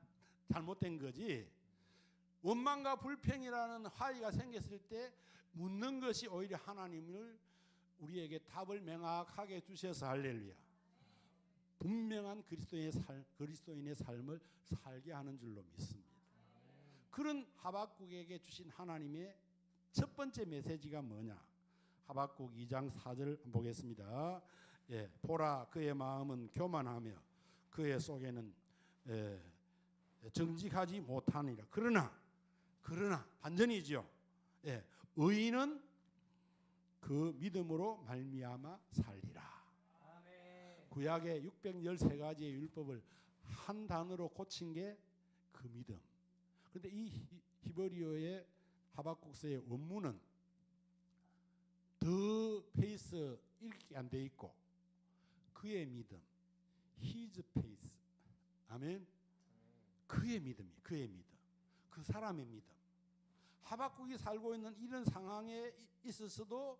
잘못된 거지. 원망과 불평이라는 화의가 생겼을 때 묻는 것이 오히려 하나님을 우리에게 답을 명확하게 주셔서 할렐루야. 분명한 그리스도인의 삶을 살게 하는 줄로 믿습니다. 그런 하박국에게 주신 하나님의 첫 번째 메시지가 뭐냐? 하박국 2장 4절 보겠습니다. 보라 그의 마음은 교만하며 그의 속에는 정직하지 못하니라. 그러나 반전이죠. 의인은 그 믿음으로 말미암아 살리라. 구약의 613가지의 율법을 한 단어로 고친 게 그 믿음. 그런데 이 히브리어의 하박국서의 원문은 더 페이스 이렇게 안 돼 있고 그의 믿음, his faith. 아멘. 그의 믿음이 그의 믿음. 그 사람의 믿음. 하박국이 살고 있는 이런 상황에 있어서도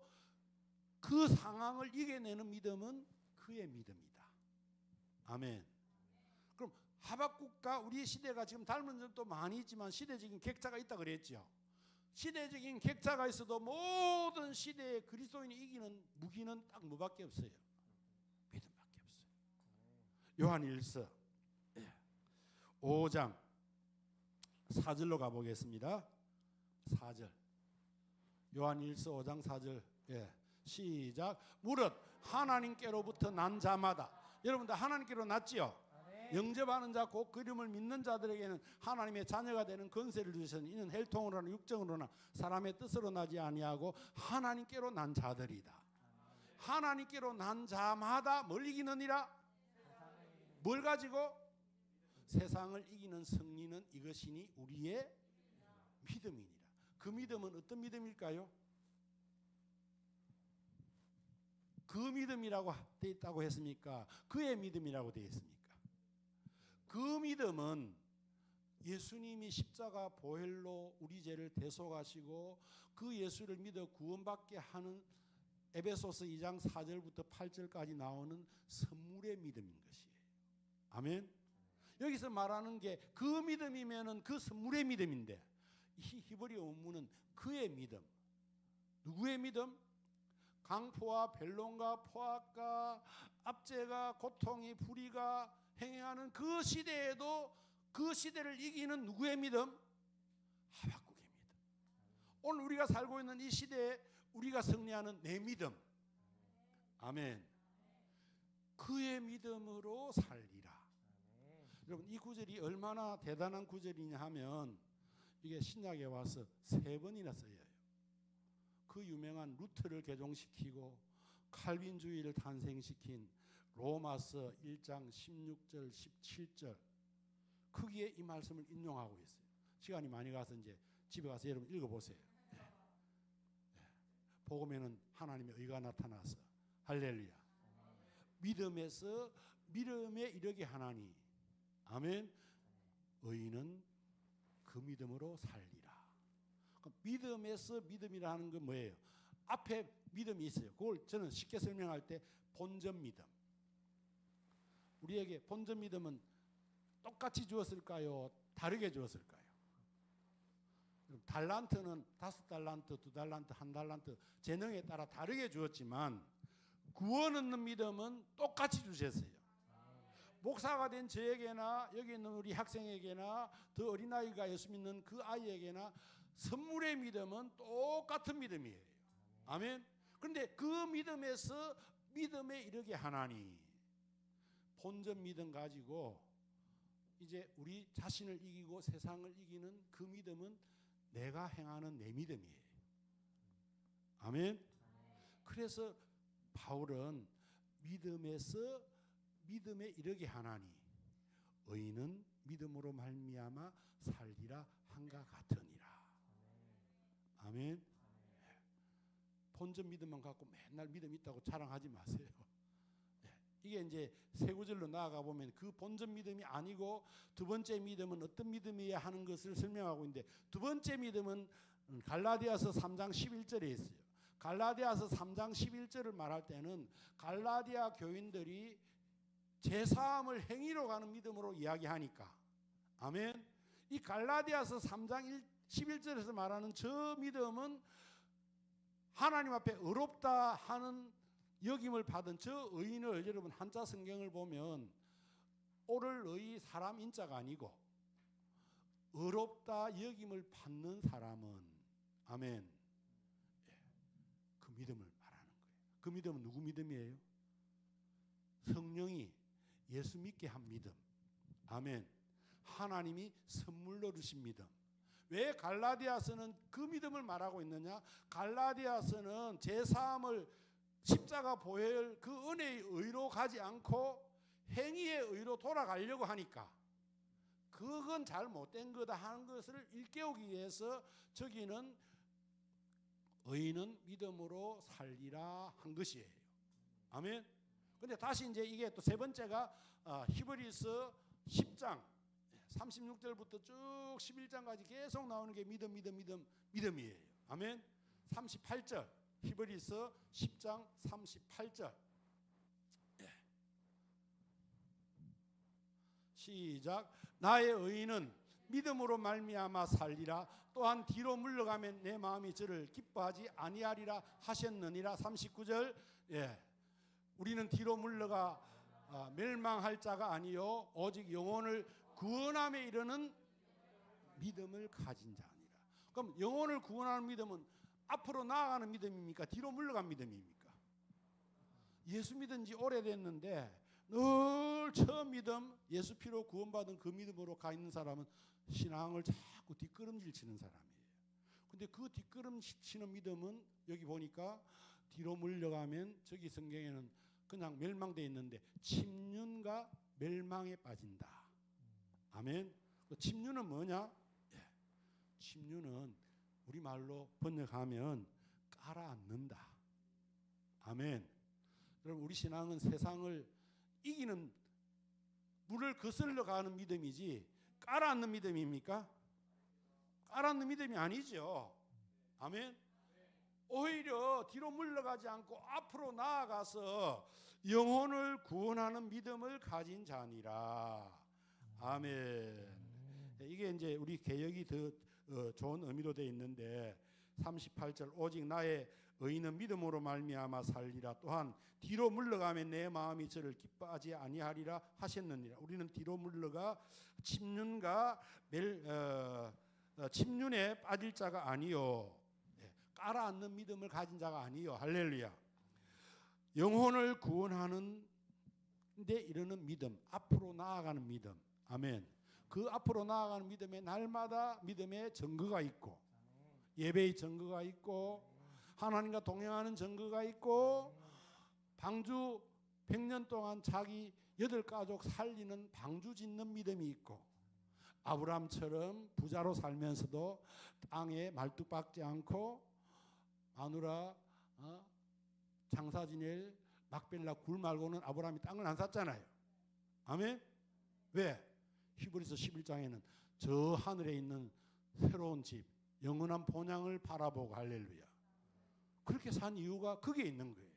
그 상황을 이겨내는 믿음은 그의 믿음이다. 아멘. 그럼 하박국과 우리 시대가 지금 닮은 점도 많이 있지만 시대적인 격차가 있다 그랬죠. 시대적인 격차가 있어도 모든 시대의 그리스도인이 이기는 무기는 딱 뭐밖에 없어요. 믿음밖에 없어요. 요한일서 5장 4절로 가보겠습니다. 4절. 요한일서 5장 4절. 시작. 무릇 하나님께로부터 난 자마다. 여러분들 하나님께로 났지요? 영접하는 자 곧 그 이름을 믿는 자들에게는 하나님의 자녀가 되는 권세를 주시니 이는 혈통으로나 육정으로나 사람의 뜻으로 나지 아니하고 하나님께로 난 자들이다. 하나님께로 난 자마다 뭘 이기느니라? 뭘 가지고? 세상을 이기는 승리는 이것이니 우리의 믿음이니라. 그 믿음은 어떤 믿음일까요? 그 믿음이라고 되어 있다고 했습니까? 그의 믿음이라고 되어 있습니까? 그 믿음은 예수님이 십자가 보혈로 우리 죄를 대속하시고 그 예수를 믿어 구원받게 하는 에베소서 2장 4절부터 8절까지 나오는 선물의 믿음인 것이에요. 아멘. 여기서 말하는 게 그 믿음이면은 그 선물의 믿음인데 이 히브리 원문은 그의 믿음. 누구의 믿음? 강포와 변론과 포악과 압제가 고통이 불의가 행해하는 그 시대에도 그 시대를 이기는 누구의 믿음? 하박국의 믿음. 오늘 우리가 살고 있는 이 시대에 우리가 승리하는 내 믿음. 아멘. 그의 믿음으로 살리라. 여러분 이 구절이 얼마나 대단한 구절이냐 하면 이게 신약에 와서 3번이나 쓰여요. 그 유명한 루터를 개종시키고 칼빈주의를 탄생시킨 로마서 1장 16절 17절 거기에 이 말씀을 인용하고 있어요. 시간이 많이 가서 이제 집에 가서 여러분 읽어보세요. 복음에는 하나님의 의가 나타나서 할렐루야. 믿음에서 믿음에 이르게 하나니 아멘. 의인은 그 믿음으로 살리라. 믿음에서 믿음이라는 건 뭐예요? 앞에 믿음이 있어요. 그걸 저는 쉽게 설명할 때 본전 믿음. 우리에게 본전 믿음은 똑같이 주었을까요? 다르게 주었을까요? 달란트는 5달란트, 2달란트, 1달란트 재능에 따라 다르게 주었지만 구원 얻는 믿음은 똑같이 주셨어요. 목사가 된 저에게나 여기 있는 우리 학생에게나 더 어린아이가 예수 믿는 그 아이에게나 선물의 믿음은 똑같은 믿음이에요. 아멘. 그런데 그 믿음에서 믿음에 이르게 하나니 본전 믿음 가지고 이제 우리 자신을 이기고 세상을 이기는 그 믿음은 내가 행하는 내 믿음이에요. 아멘. 그래서 바울은 믿음에서 믿음에 이르게 하나니 의인은 믿음으로 말미암아 살리라 한가 같으니라. 아멘. 본전 믿음만 갖고 맨날 믿음 있다고 자랑하지 마세요. 이게 이제 세 구절로 나아가 보면 그 본전 믿음이 아니고 두 번째 믿음은 어떤 믿음이야 하는 것을 설명하고 있는데 두 번째 믿음은 갈라디아서 3장 11절에 있어요. 갈라디아서 3장 11절을 말할 때는 갈라디아 교인들이 제사함을 행위로 가는 믿음으로 이야기하니까 아멘. 이 갈라디아서 3장 11절에서 말하는 저 믿음은 하나님 앞에 의롭다 하는 여김을 받은 저 의인을 여러분 한자 성경을 보면 오를 의 사람 인자가 아니고 의롭다 여김을 받는 사람은 아멘. 그 믿음을 말하는 거예요. 그 믿음은 누구 믿음이에요? 성령이 예수 믿게 한 믿음. 아멘. 하나님이 선물로 주신 믿음. 왜 갈라디아서는 그 믿음을 말하고 있느냐? 갈라디아서는 제3을 십자가 보혈 그 은혜의 의로 가지 않고 행위의 의로 돌아가려고 하니까 그건 잘못된 거다 하는 것을 일깨우기 위해서 저기는 의인은 믿음으로 살리라 한 것이에요. 아멘. 근데 다시 이제 이게 또 세 번째가 히브리서 10장 36절부터 쭉 11장까지 계속 나오는 게 믿음이에요. 아멘. 38절 히브리서 10장 38절 시작. 나의 의인은 믿음으로 말미암아 살리라. 또한 뒤로 물러가면 내 마음이 저를 기뻐하지 아니하리라 하셨느니라. 39절 우리는 뒤로 물러가 멸망할 자가 아니요 오직 영혼을 구원함에 이르는 믿음을 가진 자니라. 그럼 영혼을 구원하는 믿음은 앞으로 나아가는 믿음입니까? 뒤로 물러간 믿음입니까? 예수 믿은 지 오래됐는데 늘 처음 믿음, 예수 피로 구원받은 그 믿음으로 가 있는 사람은 신앙을 자꾸 뒷걸음질 치는 사람이에요. 근데 그 뒷걸음질 치는 믿음은 여기 보니까 뒤로 물러가면 저기 성경에는 그냥 멸망되어 있는데 침륜과 멸망에 빠진다. 아멘. 침륜은 뭐냐? 침륜은 우리말로 번역하면 깔아앉는다. 아멘. 여러분 우리 신앙은 세상을 이기는 물을 거슬러 가는 믿음이지 깔아앉는 믿음입니까? 깔아앉는 믿음이 아니죠. 아멘. 오히려 뒤로 물러가지 않고 앞으로 나아가서 영혼을 구원하는 믿음을 가진 자니라. 아멘. 이게 이제 우리 개역이 더 좋은 의미로 되어 있는데 38절 오직 나의 의인은 믿음으로 말미암아 살리라. 또한 뒤로 물러가면 내 마음이 저를 기뻐하지 아니하리라 하셨느니라. 우리는 뒤로 물러가 침륜에 빠질 자가 아니요 깔아앉는 믿음을 가진 자가 아니요. 할렐루야. 영혼을 구원하는 데 이르는 믿음, 앞으로 나아가는 믿음. 아멘. 그 앞으로 나아가는 믿음에 날마다 믿음의 증거가 있고 예배의 증거가 있고 하나님과 동행하는 증거가 있고 방주 100년 동안 자기 8가족 살리는 방주 짓는 믿음이 있고 아브라함처럼 부자로 살면서도 땅에 말뚝 박지 않고 마누라 장사 지낼 막벨라 굴 말고는 아브라함이 땅을 안 샀잖아요. 아멘. 왜? 히브리서 11장에는 저 하늘에 있는 새로운 집 영원한 본향을 바라보고 할렐루야. 그렇게 산 이유가 거기에 있는 거예요.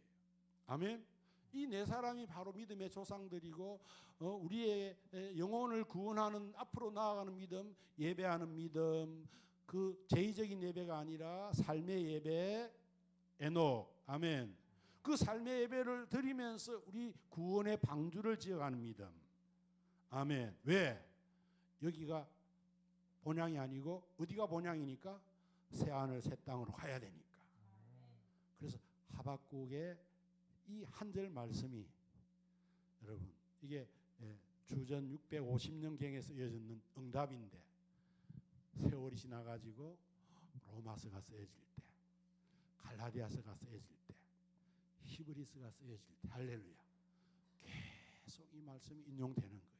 아멘. 이 네 사람이 바로 믿음의 조상들이고 우리의 영혼을 구원하는 앞으로 나아가는 믿음, 예배하는 믿음, 그 제의적인 예배가 아니라 삶의 예배, 에녹. 아멘. 그 삶의 예배를 드리면서 우리 구원의 방주를 지어가는 믿음. 아멘. 왜? 여기가 본향이 아니고 어디가 본향이니까 새하늘 새 땅으로 가야 되니까. 그래서 하박국의 이 한 절 말씀이 여러분 이게 주전 650년경에서 이어졌는 응답인데 세월이 지나가지고 로마서가 쓰여질 때 갈라디아서가 쓰여질 때 히브리서가 쓰여질 때 할렐루야 계속 이 말씀이 인용되는 거예요.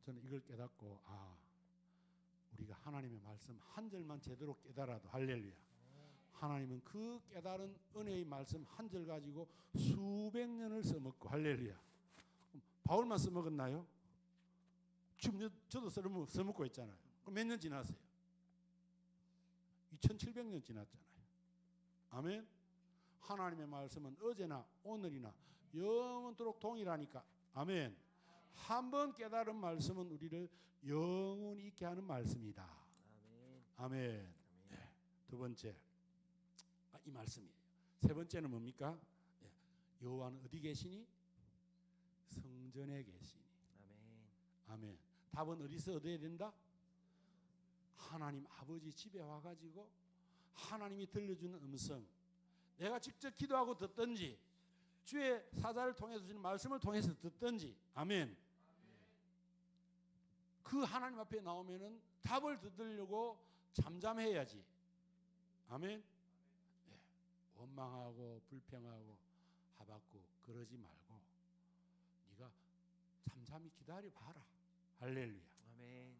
저는 이걸 깨닫고 우리가 하나님의 말씀 한 절만 제대로 깨달아도 할렐루야 하나님은 그 깨달은 은혜의 말씀 한 절 가지고 수백 년을 써먹고 할렐루야. 바울만 써먹었나요? 지금 저도 써먹고 있잖아요. 그럼 몇 년 지났어요? 2700년 지났잖아요. 아멘. 하나님의 말씀은 어제나 오늘이나 영원토록 동일하니까 아멘. 한 번 깨달은 말씀은 우리를 영원히 있게 하는 말씀이다. 아멘. 아멘. 네. 두 번째 이 말씀이에요. 세 번째는 뭡니까? 여호와는 어디 계시니? 성전에 계시니. 아멘. 아멘. 답은 어디서 얻어야 된다? 하나님 아버지 집에 와가지고 하나님이 들려주는 음성 내가 직접 기도하고 듣든지 주의 사자를 통해서 주는 말씀을 통해서 듣든지 아멘. 그 하나님 앞에 나오면은 답을 듣으려고 잠잠해야지. 아멘. 예. 원망하고 불평하고 하박국 그러지 말고 네가 잠잠히 기다려 봐라. 할렐루야. 아멘.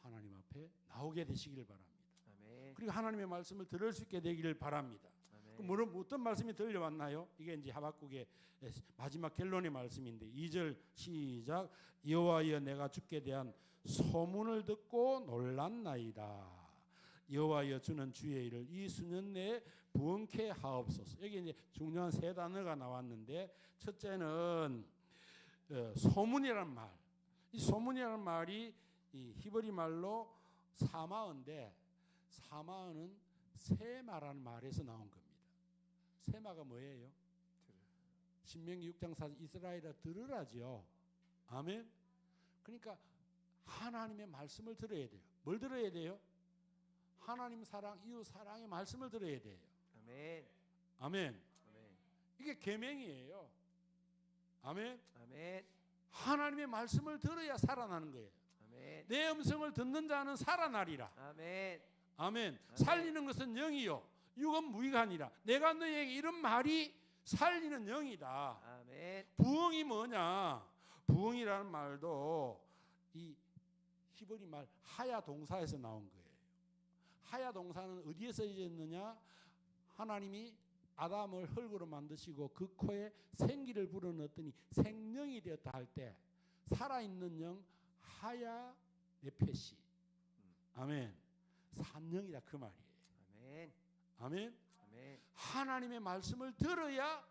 하나님 앞에 나오게 되시기를 바랍니다. 아멘. 그리고 하나님의 말씀을 들을 수 있게 되기를 바랍니다. 아멘. 어떤 말씀이 들려왔나요? 이게 이제 하박국의 마지막 결론의 말씀인데 2절 시작. 여호와여 내가 주께 대한 소문을 듣고 놀랐나이다. 여호와여 주는 주의 일을 이 수년 내에 부응케 하옵소서. 여기 이제 중요한 세 단어가 나왔는데 첫째는 소문이라는 말. 이 소문이라는 말이 이 히브리 말로 사마어인데 사마어는 세마라는 말에서 나온 겁니다. 세마가 뭐예요? 신명기 6장 4절 이스라엘아 들으라죠. 아멘. 그러니까 하나님의 말씀을 들어야 돼요. 뭘 들어야 돼요? 하나님 사랑, 이웃 사랑의 말씀을 들어야 돼요. 아멘. 아멘. 아멘. 이게 계명이에요. 아멘. 아멘. 하나님의 말씀을 들어야 살아나는 거예요. 아멘. 내 음성을 듣는 자는 살아나리라. 아멘. 아멘. 살리는 것은 영이요 육은 무익하니라. 내가 너에게 이런 말이 살리는 영이다. 아멘. 부흥이 뭐냐? 부흥이라는 말도 이 히브리 말 하야 동사에서 나온 거예요. 하야 동사는 어디에 써져 있느냐? 하나님이 아담을 흙으로 만드시고 그 코에 생기를 불어넣었더니 생명이 되었다 할 때 살아있는 영 하야 네페시. 아멘. 산영이다 그 말이에요. 아멘. 아멘. 아멘. 하나님의 말씀을 들어야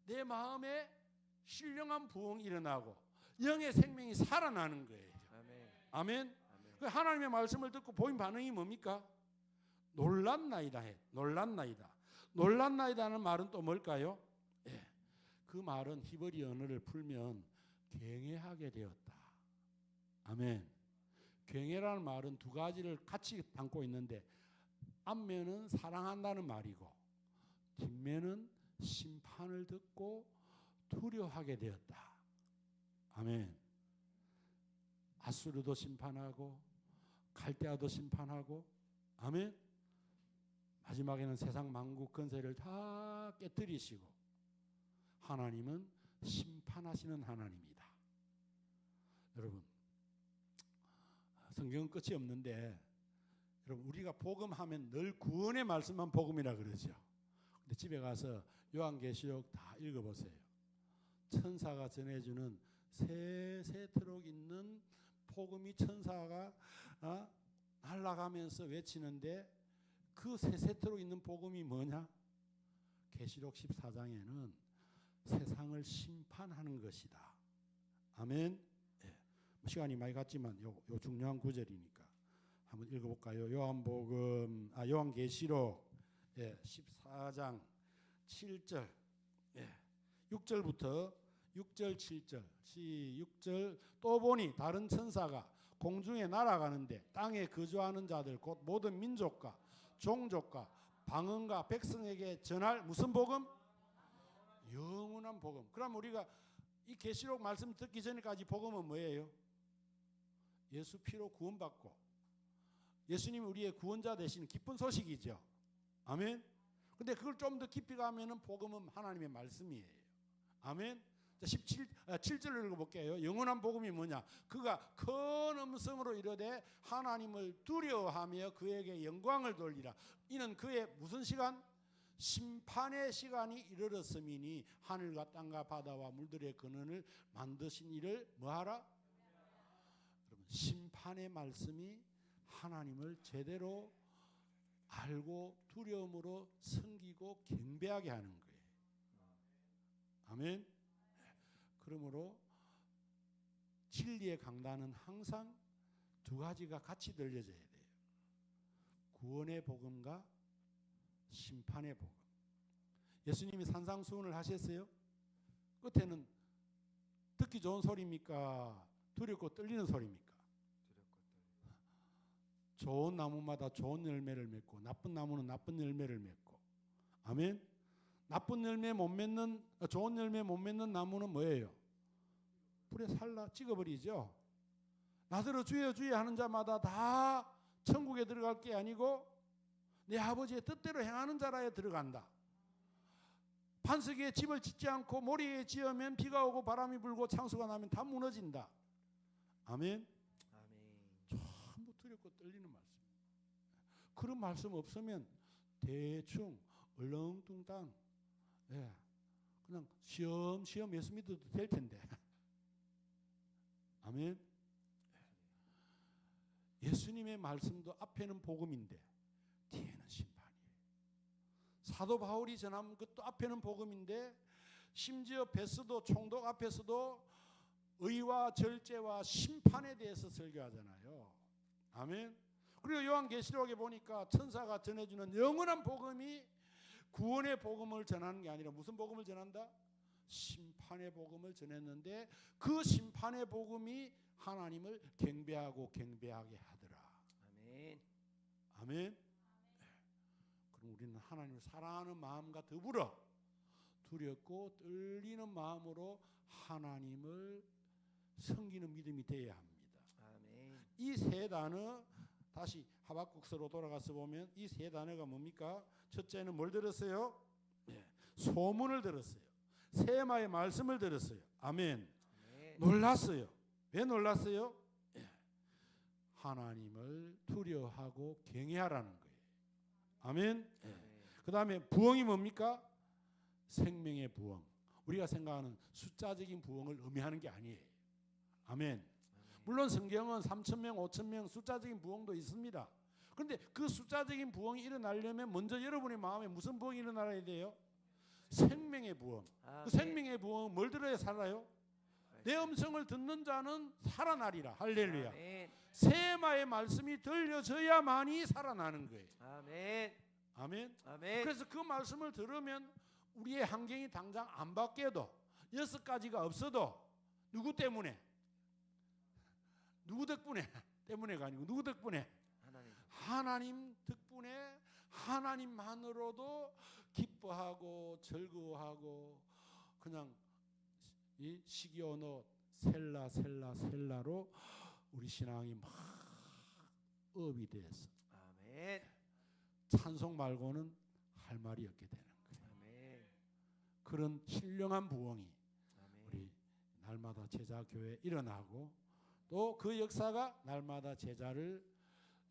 내 마음에 신령한 부흥이 일어나고 영의 생명이 살아나는 거예요. 아멘. 아멘. 아멘. 그 하나님의 말씀을 듣고 보인 반응이 뭡니까? 놀랐나이다 해. 놀랐나이다. 놀랐나이다는 말은 또 뭘까요? 예. 그 말은 히브리 언어를 풀면 경외하게 되었다. 아멘. 경외라는 말은 두 가지를 같이 담고 있는데 앞면은 사랑한다는 말이고 뒷면은 심판을 듣고 두려워하게 되었다. 아멘. 아수르도 심판하고 갈대아도 심판하고 아멘. 마지막에는 세상 만국 권세를 다 깨뜨리시고 하나님은 심판하시는 하나님이다. 여러분 성경은 끝이 없는데 여러분 우리가 복음하면 늘 구원의 말씀만 복음이라 그러죠. 근데 집에 가서 요한계시록 다 읽어보세요. 천사가 전해주는 세세토록 있는 복음이 천사가 날아가면서 외치는데 그 세세토록 있는 복음이 뭐냐? 계시록 14장에는 세상을 심판하는 것이다. 아멘. 예. 시간이 많이 갔지만 요 중요한 구절이니까 한번 읽어볼까요? 요한계시록 14장 7절 6절부터 6절 7절 6절 또 보니 다른 천사가 공중에 날아가는데 땅에 거주하는 자들 곧 모든 민족과 종족과 방언과 백성에게 전할 무슨 복음? 영원한 복음. 그럼 우리가 이 계시록 말씀 듣기 전까지 복음은 뭐예요? 예수 피로 구원받고 예수님이 우리의 구원자 되시는 기쁜 소식이죠. 아멘. 근데 그걸 좀 더 깊이 가면은 복음은 하나님의 말씀이에요. 아멘. 7절을 읽어볼게요. 영원한 복음이 뭐냐? 그가 큰 음성으로 이르되 하나님을 두려워하며 그에게 영광을 돌리라. 이는 그의 무슨 시간? 심판의 시간이 이르렀음이니 하늘과 땅과 바다와 물들의 근원을 만드신 이를 뭐하라? 여러분 심판의 말씀이 하나님을 제대로 알고 두려움으로 섬기고 경배하게 하는 거예요. 아멘. 그러므로 진리의 강단은 항상 두 가지가 같이 들려져야 돼요. 구원의 복음과 심판의 복음. 예수님이 산상수훈을 하셨어요. 끝에는 듣기 좋은 소리입니까? 두렵고 떨리는 소리입니까? 좋은 나무마다 좋은 열매를 맺고 나쁜 나무는 나쁜 열매를 맺고. 아멘. 나쁜 열매 못 맺는 좋은 열매 못 맺는 나무는 뭐예요? 불에 살라 찍어버리죠. 나더러 주여 주여 하는 자마다 다 천국에 들어갈 게 아니고 내 아버지의 뜻대로 행하는 자라에 들어간다. 반석에 집을 짓지 않고 모래에 지으면 비가 오고 바람이 불고 창수가 나면 다 무너진다. 아멘. 아멘. 전부 두렵고 떨리는 말씀. 그런 말씀 없으면 대충 얼렁뚱땅, 예, 그냥 시험시험 예수 믿어도 될 텐데. 아멘. 예수님의 말씀도 앞에는 복음인데 뒤에는 심판이에요. 사도 바울이 전한 것도 앞에는 복음인데 심지어 베스도 총독 앞에서도 의와 절제와 심판에 대해서 설교하잖아요. 아멘. 그리고 요한계시록에 보니까 천사가 전해주는 영원한 복음이 구원의 복음을 전하는 게 아니라 무슨 복음을 전한다? 심판의 복음을 전했는데 그 심판의 복음이 하나님을 경배하고 경배하게 하더라. 아멘. 아멘. 그럼 우리는 하나님을 사랑하는 마음과 더불어 두렵고 떨리는 마음으로 하나님을 섬기는 믿음이 되어야 합니다. 아멘. 이 세 단어 다시 하박국서로 돌아가서 보면 이 세 단어가 뭡니까? 첫째는 뭘 들었어요? 소문을 들었어요. 세마의 말씀을 들었어요. 아멘. 아멘. 놀랐어요. 왜 놀랐어요? 하나님을 두려워하고 경외하라는 거예요. 아멘. 그 다음에 부흥이 뭡니까? 생명의 부흥. 우리가 생각하는 숫자적인 부흥을 의미하는 게 아니에요. 아멘. 물론 성경은 3,000명, 5,000명 숫자적인 부흥도 있습니다. 그런데 그 숫자적인 부흥이 일어나려면 먼저 여러분의 마음에 무슨 부흥이 일어나야 돼요? 생명의 부흥. 그 생명의 부흥은 뭘 들어야 살아요? 내 음성을 듣는 자는 살아나리라. 할렐루야. 아멘. 세마의 말씀이 들려져야만이 살아나는 거예요. 아멘. 아멘. 아멘. 그래서 그 말씀을 들으면 우리의 환경이 당장 안 바뀌어도 6가지가 없어도 누구 때문에? 누구 덕분에? 때문에가 아니고 누구 덕분에? 하나님 덕분에 하나님만으로도 기뻐하고 즐거워하고 그냥 이 시기 언어 셀라로 우리 신앙이 막 업이 돼서 아멘. 찬송 말고는 할 말이 없게 되는 거예요. 아멘. 그런 신령한 부흥이 아멘. 우리 날마다 제자 교회에 일어나고 또 그 역사가 날마다 제자를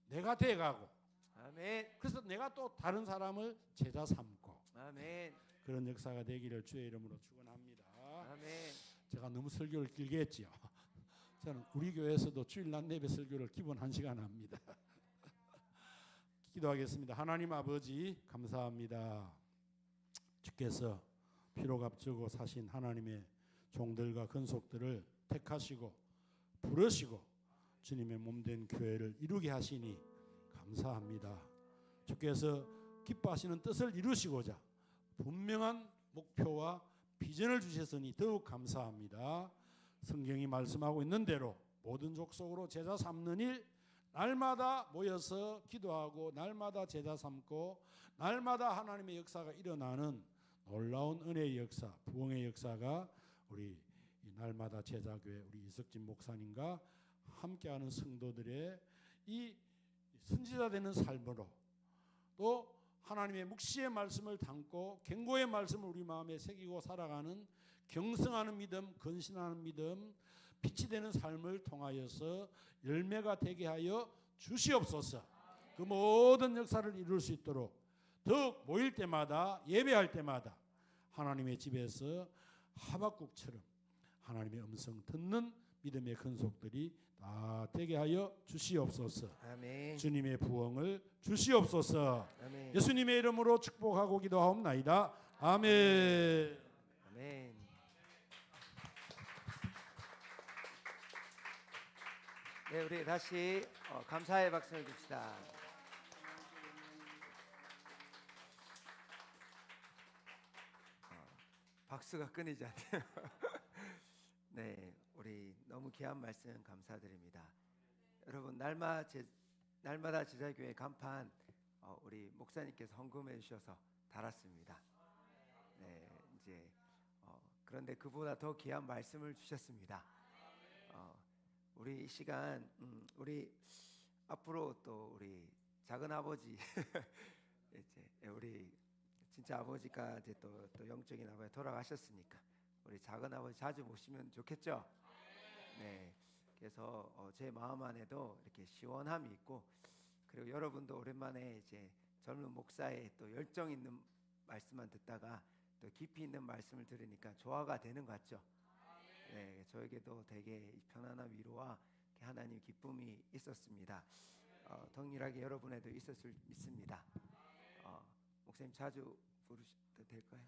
내가 돼가고 아멘. 그래서 내가 또 다른 사람을 제자 삼고 아멘. 그런 역사가 되기를 주의 이름으로 축원합니다. 아멘. 제가 너무 설교를 길게 했지요. 저는 우리 교회에서도 주일 낮 예배 설교를 기본 1시간 합니다. 기도하겠습니다. 하나님 아버지 감사합니다. 주께서 피로 값주고 사신 하나님의 종들과 근속들을 택하시고 부르시고 주님의 몸된 교회를 이루게 하시니 감사합니다. 주께서 기뻐하시는 뜻을 이루시고자 분명한 목표와 비전을 주셨으니 더욱 감사합니다. 성경이 말씀하고 있는 대로 모든 족속으로 제자 삼는 일 날마다 모여서 기도하고 날마다 제자 삼고 날마다 하나님의 역사가 일어나는 놀라운 은혜의 역사, 부흥의 역사가 우리 날마다 제자교회 우리 이석진 목사님과 함께하는 성도들의 이 선지자 되는 삶으로 또 하나님의 묵시의 말씀을 담고 경고의 말씀을 우리 마음에 새기고 살아가는 경성하는 믿음, 근신하는 믿음, 빛이 되는 삶을 통하여서 열매가 되게 하여 주시옵소서. 그 모든 역사를 이룰 수 있도록 더욱 모일 때마다 예배할 때마다 하나님의 집에서 하박국처럼 하나님의 음성 듣는 믿음의 근속들이 다 되게 하여 주시옵소서. 아멘. 주님의 부흥을 주시옵소서. 아멘. 예수님의 이름으로 축복하고 기도하옵나이다. 아멘. 아멘. 네, 우리 다시 감사의 박수를 줍시다. 박수가 끊이지 않네요. 네, 우리 너무 귀한 말씀 감사드립니다. 여러분 날마다 제자교회 간판 우리 목사님께서 헌금해 주셔서 달았습니다. 네, 이제 그런데 그보다 더 귀한 말씀을 주셨습니다. 우리 이 시간 우리 앞으로 또 우리 작은 아버지 이제 우리 진짜 아버지가 이제 또 영적인 아버지 돌아가셨으니까 우리 작은 아버지 자주 모시면 좋겠죠. 네. 그래서 제 마음 안에도 이렇게 시원함이 있고, 그리고 여러분도 오랜만에 이제 젊은 목사의 또 열정 있는 말씀만 듣다가 또 깊이 있는 말씀을 들으니까 조화가 되는 것 같죠. 네, 저에게도 되게 편안한 위로와 하나님 기쁨이 있었습니다. 동일하게 여러분에도 있었을 믿습니다. 목사님 자주 부르셔도 될까요?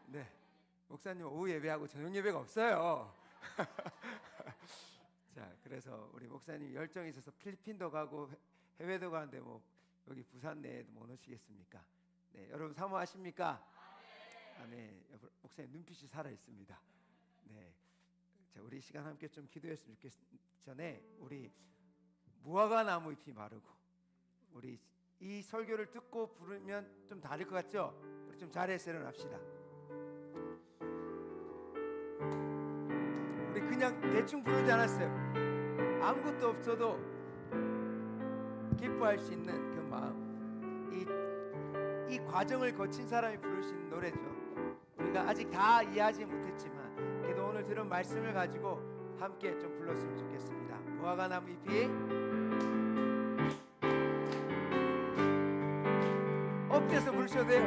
네, 목사님 오후 예배하고 저녁 예배가 없어요. 자, 그래서 우리 목사님 열정이 있어서 필리핀도 가고 해외도 가는데 뭐 여기 부산 내에도 못 오시겠습니까? 네, 여러분 사모하십니까? 네, 목사님 눈빛이 살아 있습니다. 네, 자, 우리 시간 함께 좀 기도했으면 좋겠. 전에 우리 무화과 나무 잎이 마르고, 우리 이 설교를 듣고 부르면 좀 다를 것 같죠? 우리 좀 자리에서 일어납시다. 우리 그냥 대충 부르지 않았어요. 아무것도 없어도 기뻐할 수 있는 그 마음, 이 과정을 거친 사람이 부를 수 있는 노래죠. 우리가 아직 다 이해하지 못했지만 그래도 오늘 들은 말씀을 가지고 함께 좀 불렀으면 좋겠습니다. 무화과 나무 잎이 엎드려서 부르셔도 돼요.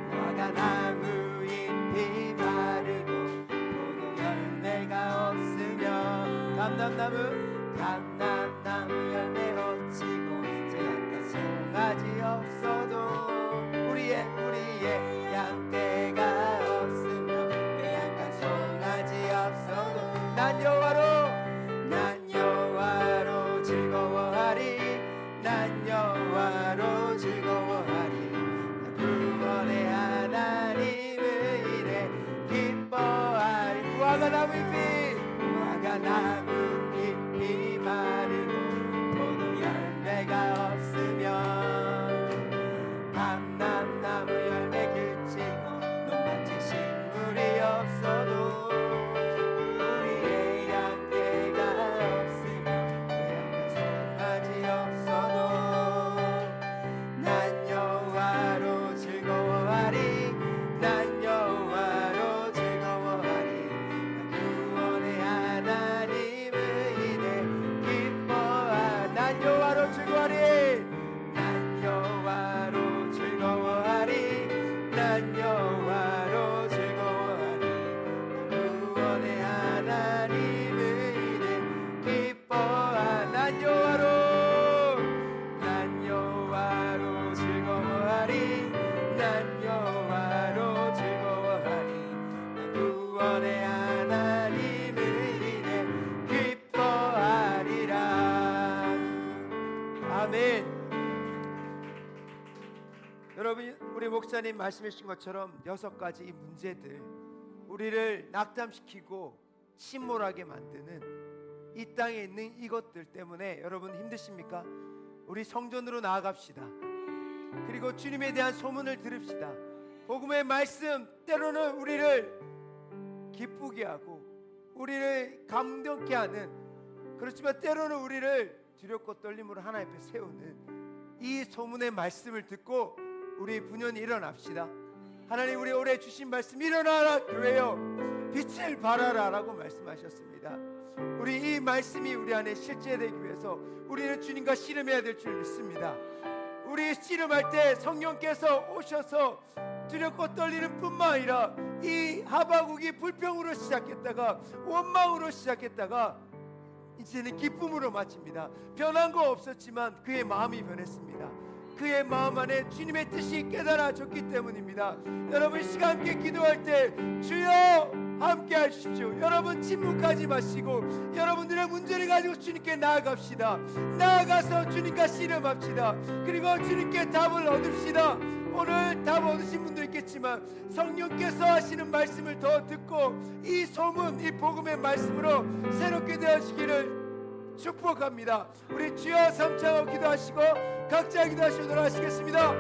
무화과 나무 잎이 마르고 포도 열매가 없으며 감람나무 열매 없지고 제약과 송아지 없어도 우리의 양떼가 없으며 제약과 송아지 없어도 난 여호와로 즐거워하리. 난 여호와로 즐거워하리. 구원의 하나님의 일에 기뻐하리. 무화과 나무 잎이 마르고 포도 열매가 없으면 감람나무 열매 그치고 논밭에 식물이 없어도 우리의 양떼가 없으며 외양간 송아지 없어도 난 여호와로 즐거워하리. 난 여호와로 즐거워하리. 구원의 하나님의 일에 기뻐하리. 난 여호와로 즐거워하리. 난 여호와로 즐거워하리. 난 여호와로 즐거워하리. 구원의 하나님의 일에 기뻐하리. 난 여호와로 즐거워하리. 난 여호와로 즐거워하리. 구원의 하나님의 일에 기뻐하리라. 아멘. 여러분, 우리 목사님 말씀해 주신 것처럼 6가지 이 문제들, 우리를 낙담시키고 침몰하게 만드는 이 땅에 있는 이것들 때문에 여러분 힘드십니까? 우리 성전으로 나아갑시다. 그리고 주님에 대한 소문을 들읍시다. 복음의 말씀, 때로는 우리를 기쁘게 하고 우리를 감동케 하는, 그렇지만 때로는 우리를 두렵고 떨림으로 하나님 앞에 세우는 이 소문의 말씀을 듣고 우리 분연히 일어납시다. 하나님, 우리 올해 주신 말씀, 일어나라 교회여 빛을 발하라 라고 말씀하셨습니다. 우리 이 말씀이 우리 안에 실제되기 위해서 우리는 주님과 씨름해야 될 줄 믿습니다. 우리 씨름할 때 성령께서 오셔서 두렵고 떨리는 뿐만 아니라 이 하박국이 불평으로 시작했다가 원망으로 시작했다가 이제는 기쁨으로 마칩니다. 변한 거 없었지만 그의 마음이 변했습니다. 그의 마음 안에 주님의 뜻이 깨달아졌기 때문입니다. 여러분, 시간 함께 기도할 때 주여 함께 하십시오. 여러분 침묵하지 마시고 여러분들의 문제를 가지고 주님께 나아갑시다. 나아가서 주님과 씨름합시다. 그리고 주님께 답을 얻읍시다. 오늘 답 얻으신 분도 있겠지만 성령께서 하시는 말씀을 더 듣고 이 소문, 이 복음의 말씀으로 새롭게 되어지기를 축복합니다. 우리 주여 삼창하고 기도하시고 각자 기도하시도록 하시겠습니다.